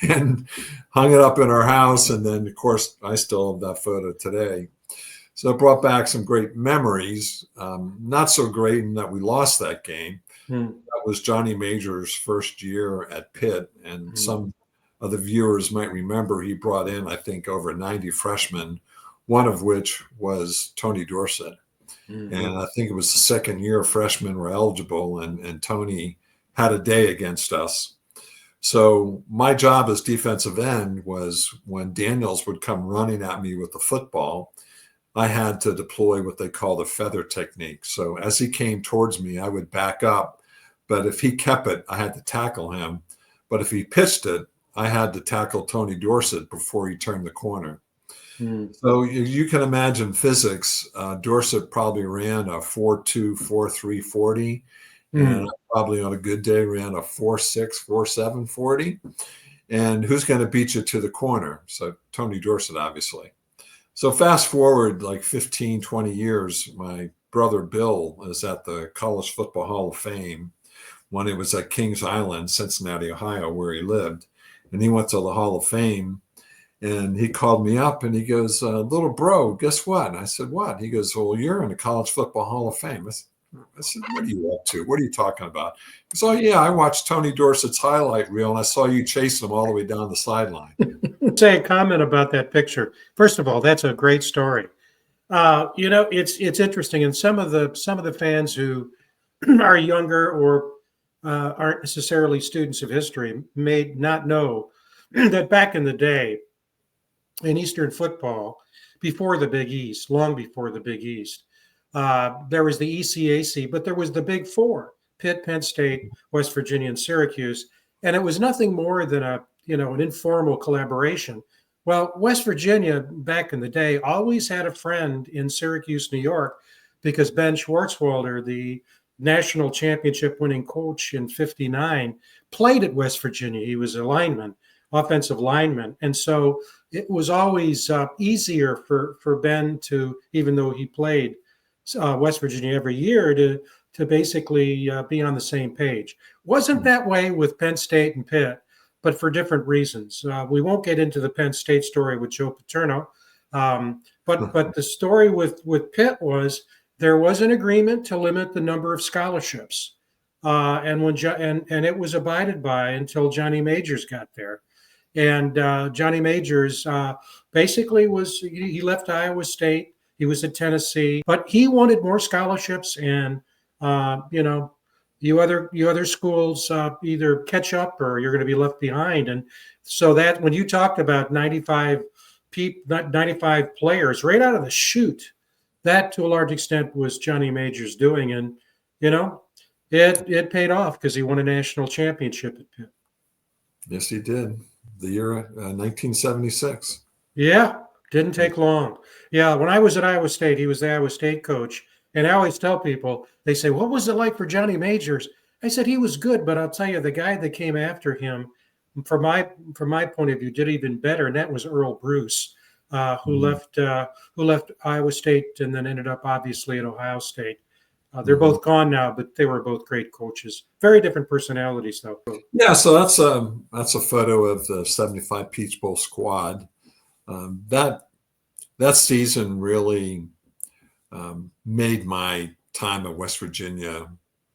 and hung it up in our house. And then, of course, I still have that photo today. So it brought back some great memories. Not so great in that we lost that game. That was Johnny Major's first year at Pitt, and some of the viewers might remember he brought in, I think, over 90 freshmen, one of which was Tony Dorsett. And I think it was the second year freshmen were eligible, and Tony had a day against us. So my job as defensive end was when Daniels would come running at me with the football, I had to deploy what they call the feather technique. So as he came towards me, I would back up. But if he kept it, I had to tackle him. But if he pitched it, I had to tackle Tony Dorsett before he turned the corner. So you can imagine physics. Dorsett probably ran a 4.2, 4.3 40. And I probably on a good day ran a 4.6, 4.7 40. And who's going to beat you to the corner? So Tony Dorsett, obviously. So fast forward like 15, 20 years, my brother Bill is at the College Football Hall of Fame when it was at Kings Island, Cincinnati, Ohio, where he lived. And he went to the Hall of Fame, and he called me up and he goes, little bro, guess what? And I said, what? He goes, well, you're in the College Football Hall of Fame. I said, what are you up to? What are you talking about? He goes, oh, yeah, I watched Tony Dorsett's highlight reel, and I saw you chasing him all the way down the sideline. Say a comment about that picture. First of all, that's a great story. It's interesting, and some of the fans who are younger or aren't necessarily students of history may not know that back in the day in Eastern football, before the Big East, long before the Big East, there was the ECAC, but there was the Big Four: Pitt, Penn State, West Virginia, and Syracuse, and it was nothing more than an informal collaboration. Well, West Virginia back in the day always had a friend in Syracuse, New York, because Ben Schwartzwalder, the national championship winning coach in '59, played at West Virginia. He was a lineman, offensive lineman. And so it was always easier for Ben to, even though he played West Virginia every year, to basically be on the same page. Wasn't that way with Penn State and Pitt, but for different reasons. We won't get into the Penn State story with Joe Paterno, but the story with Pitt was there was an agreement to limit the number of scholarships, and it was abided by until Johnny Majors got there. And Johnny Majors basically he left Iowa State. He was at Tennessee, but he wanted more scholarships, and you other schools either catch up or you're going to be left behind. And so that when you talked about 95 players right out of the chute, that to a large extent was Johnny Majors doing, and it paid off because he won a national championship at Pitt. Yes, he did. The year 1976. Yeah, didn't take long. Yeah, when I was at Iowa State, he was the Iowa State coach. And I always tell people, they say, what was it like for Johnny Majors? I said, he was good, but I'll tell you, the guy that came after him, from my point of view, did even better, and that was Earl Bruce, who left Iowa State and then ended up obviously at Ohio State. They're both gone now, but they were both great coaches. Very different personalities, though. Yeah, so that's a photo of the '75 Peach Bowl squad. That that season really made my time at West Virginia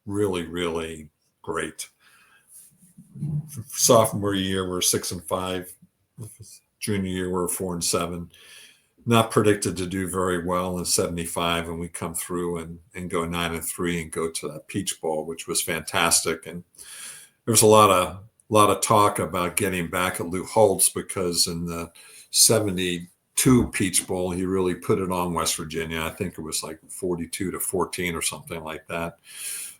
really, really great. Sophomore year, we're 6-5. Junior year, we're 4-7. Not predicted to do very well in 75, and we come through and go 9-3 and go to that Peach Bowl, which was fantastic. And there was a lot of talk about getting back at Lou Holtz, because in the 72 Peach Bowl, he really put it on West Virginia. I think it was like 42-14 or something like that.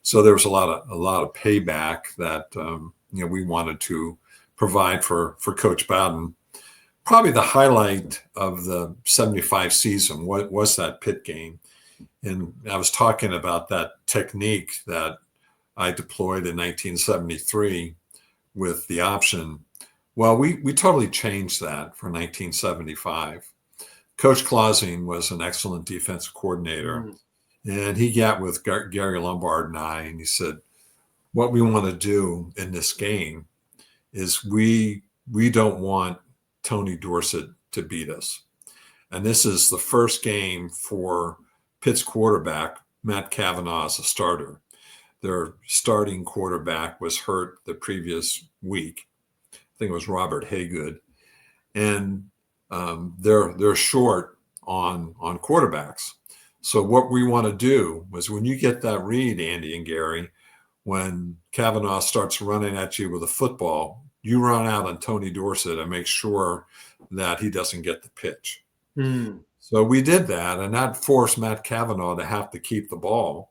So there was a lot of payback that we wanted to provide for Coach Bowden. Probably the highlight of the 75 season was that Pitt game. And I was talking about that technique that I deployed in 1973 with the option. Well, we totally changed that for 1975. Coach Clausing was an excellent defensive coordinator. And he got with Gary Lombard and I, and he said, what we want to do in this game is we don't want Tony Dorsett to beat us. And this is the first game for Pitt's quarterback, Matt Cavanaugh, as a starter. Their starting quarterback was hurt the previous week. I think it was Robert Haygood. And they're short on quarterbacks. So what we want to do was, when you get that read, Andy and Gary, when Cavanaugh starts running at you with a football, you run out on Tony Dorsett and make sure that he doesn't get the pitch. So we did that, and that forced Matt Cavanaugh to have to keep the ball.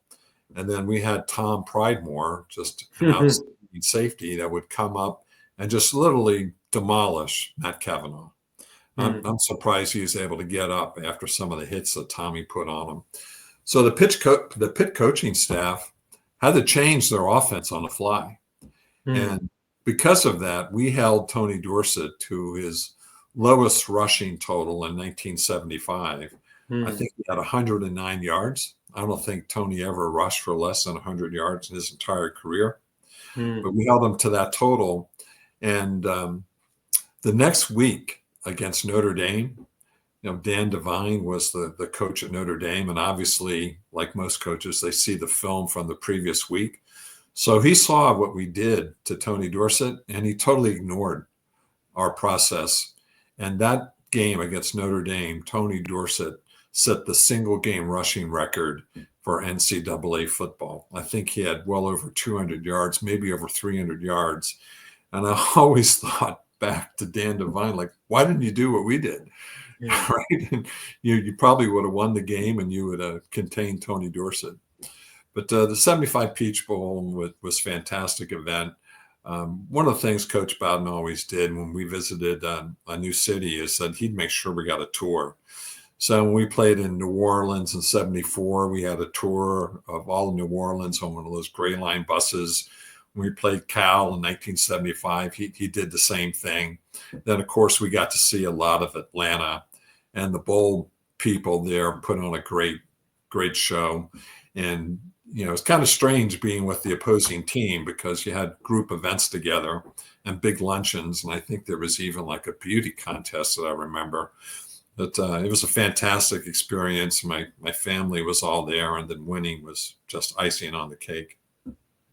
And then we had Tom Pridemore, just an outstanding safety, that would come up and just literally demolish Matt Cavanaugh. I'm surprised he was able to get up after some of the hits that Tommy put on him. So the Pitt coaching staff had to change their offense on the fly. And because of that, we held Tony Dorsett to his lowest rushing total in 1975. I think he had 109 yards. I don't think Tony ever rushed for less than 100 yards in his entire career. But we held him to that total. And the next week against Notre Dame, Dan Devine was the coach at Notre Dame. And obviously, like most coaches, they see the film from the previous week. So he saw what we did to Tony Dorsett, and he totally ignored our process. And that game against Notre Dame, Tony Dorsett set the single game rushing record for NCAA football. I think he had well over 200 yards, maybe over 300 yards. And I always thought back to Dan Devine, like, why didn't you do what we did? Yeah. Right? And you probably would have won the game, and you would have contained Tony Dorsett. But the 75 Peach Bowl was a fantastic event. One of the things Coach Bowden always did when we visited a new city is that he'd make sure we got a tour. So when we played in New Orleans in 74, we had a tour of all of New Orleans on one of those Gray Line buses. When we played Cal in 1975, he did the same thing. Then, of course, we got to see a lot of Atlanta, and the bowl people there put on a great show. And it's kind of strange being with the opposing team, because you had group events together and big luncheons. And I think there was even like a beauty contest that I remember. But it was a fantastic experience. My family was all there, and then winning was just icing on the cake.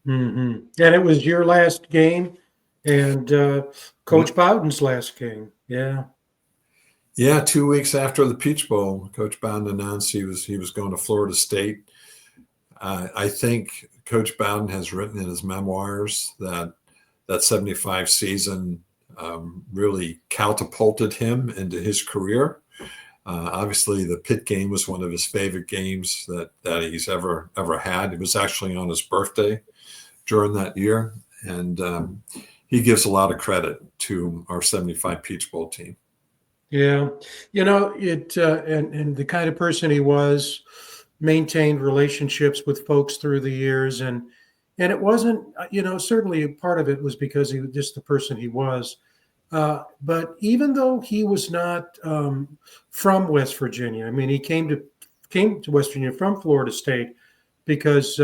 And it was your last game and Coach Bowden's last game. Yeah. Yeah, 2 weeks after the Peach Bowl, Coach Bowden announced he was going to Florida State. I think Coach Bowden has written in his memoirs that 75 season really catapulted him into his career. Obviously, the Pitt game was one of his favorite games that he's ever had. It was actually on his birthday during that year, and he gives a lot of credit to our 75 Peach Bowl team. Yeah, and the kind of person he was, maintained relationships with folks through the years, and it wasn't, certainly a part of it was because he was just the person he was. But even though he was not from West Virginia, I mean, he came to West Virginia from Florida State because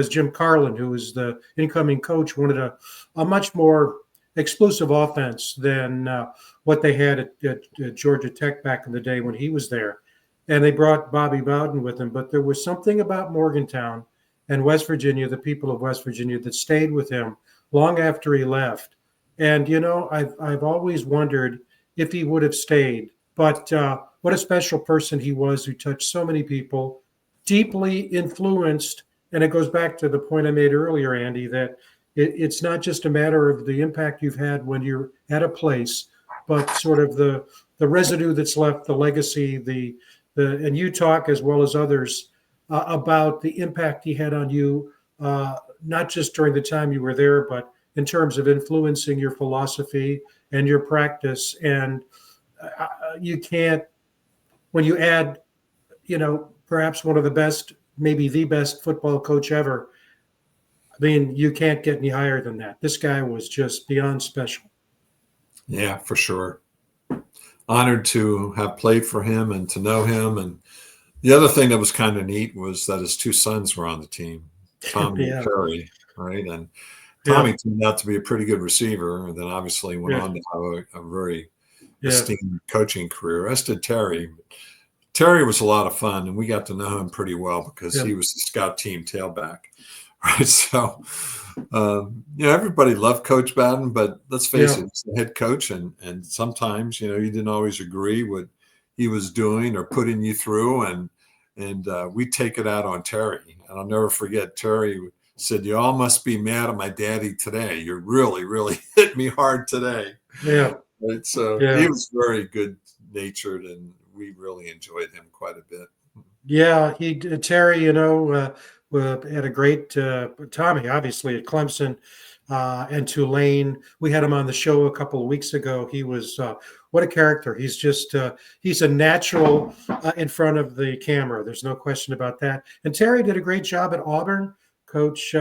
Jim Carlin, who was the incoming coach, wanted a much more explosive offense than what they had at Georgia Tech back in the day when he was there. And they brought Bobby Bowden with them. But there was something about Morgantown and West Virginia, the people of West Virginia, that stayed with him long after he left. And, I've always wondered if he would have stayed. But what a special person he was, who touched so many people, deeply influenced. And it goes back to the point I made earlier, Andy, that it's not just a matter of the impact you've had when you're at a place, but sort of the residue that's left, the legacy, and you talk, as well as others, about the impact he had on you, not just during the time you were there, but in terms of influencing your philosophy and your practice. And you can't, when you add, perhaps one of the best, maybe the best football coach ever, I mean, you can't get any higher than that. This guy was just beyond special. Yeah, for sure. Honored to have played for him and to know him. And the other thing that was kind of neat was that his two sons were on the team, Tommy and Terry, right? And Tommy turned out to be a pretty good receiver, and then obviously went on to have a very esteemed coaching career, as did Terry. Terry was a lot of fun, and we got to know him pretty well because he was the scout team tailback. Right. So, everybody loved Coach Bowden, but let's face it, he's the head coach. And sometimes, you didn't always agree what he was doing or putting you through. And we take it out on Terry. And I'll never forget, Terry said, "You all must be mad at my daddy today. You're really, really hit me hard today." Yeah. Right. So he was very good natured, and we really enjoyed him quite a bit. Yeah, Terry, had a great Tommy, obviously, at Clemson and Tulane. We had him on the show a couple of weeks ago. He was what a character. He's just he's a natural in front of the camera. There's no question about that. And Terry did a great job at Auburn. Coached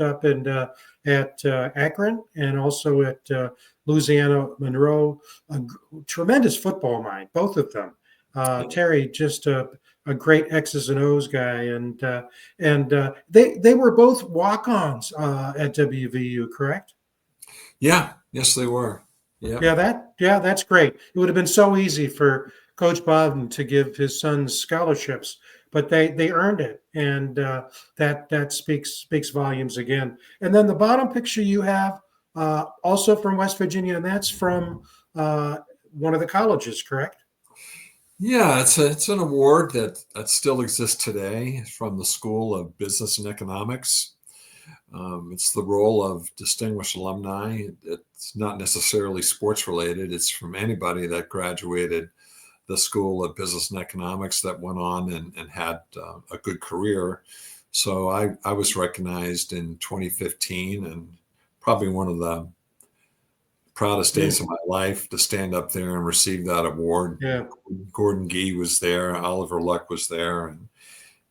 up at Akron and also at Louisiana Monroe. A tremendous football mind, both of them. Terry, just a great X's and O's guy, and they were both walk-ons at WVU, correct? Yeah, yes, they were. Yeah, that's great. It would have been so easy for Coach Bobden to give his sons scholarships, but they earned it, and that speaks volumes again. And then the bottom picture you have, also from West Virginia, and that's from one of the colleges, correct? Yeah, it's an award that still exists today from the School of Business and Economics. It's the role of distinguished alumni. It's not necessarily sports related. It's from anybody that graduated the School of Business and Economics that went on and had a good career. So I was recognized in 2015, and probably one of the proudest days of my life to stand up there and receive that award. Yeah. Gordon Gee was there, Oliver Luck was there, and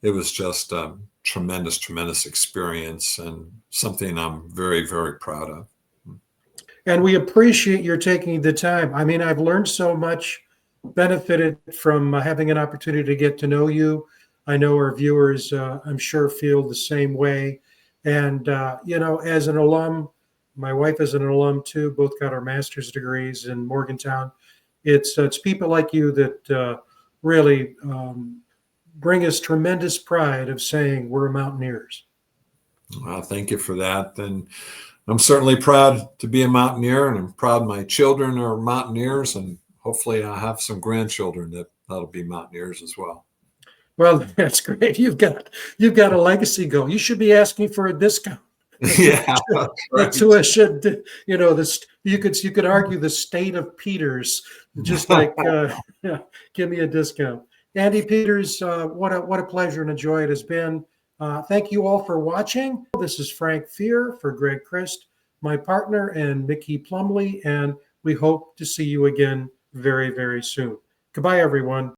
it was just a tremendous experience and something I'm very, very proud of. And we appreciate your taking the time. I mean, I've learned so much, benefited from having an opportunity to get to know you. I know our viewers, I'm sure, feel the same way. And, as an alum, my wife is an alum too, both got our master's degrees in Morgantown. It's people like you that really bring us tremendous pride of saying we're Mountaineers. Well, thank you for that. And I'm certainly proud to be a Mountaineer, and I'm proud my children are Mountaineers, and hopefully I'll have some grandchildren that'll be Mountaineers as well. Well, that's great. You've got a legacy goal. You should be asking for a discount. Yeah, right. Tuition, you could argue the state of Peters, just like give me a discount. Andy Peters, what a pleasure and a joy it has been. Thank you all for watching. This is Frank Fear for Greg Crist, my partner, and Mickey Plumley, and we hope to see you again very, very soon. Goodbye, everyone.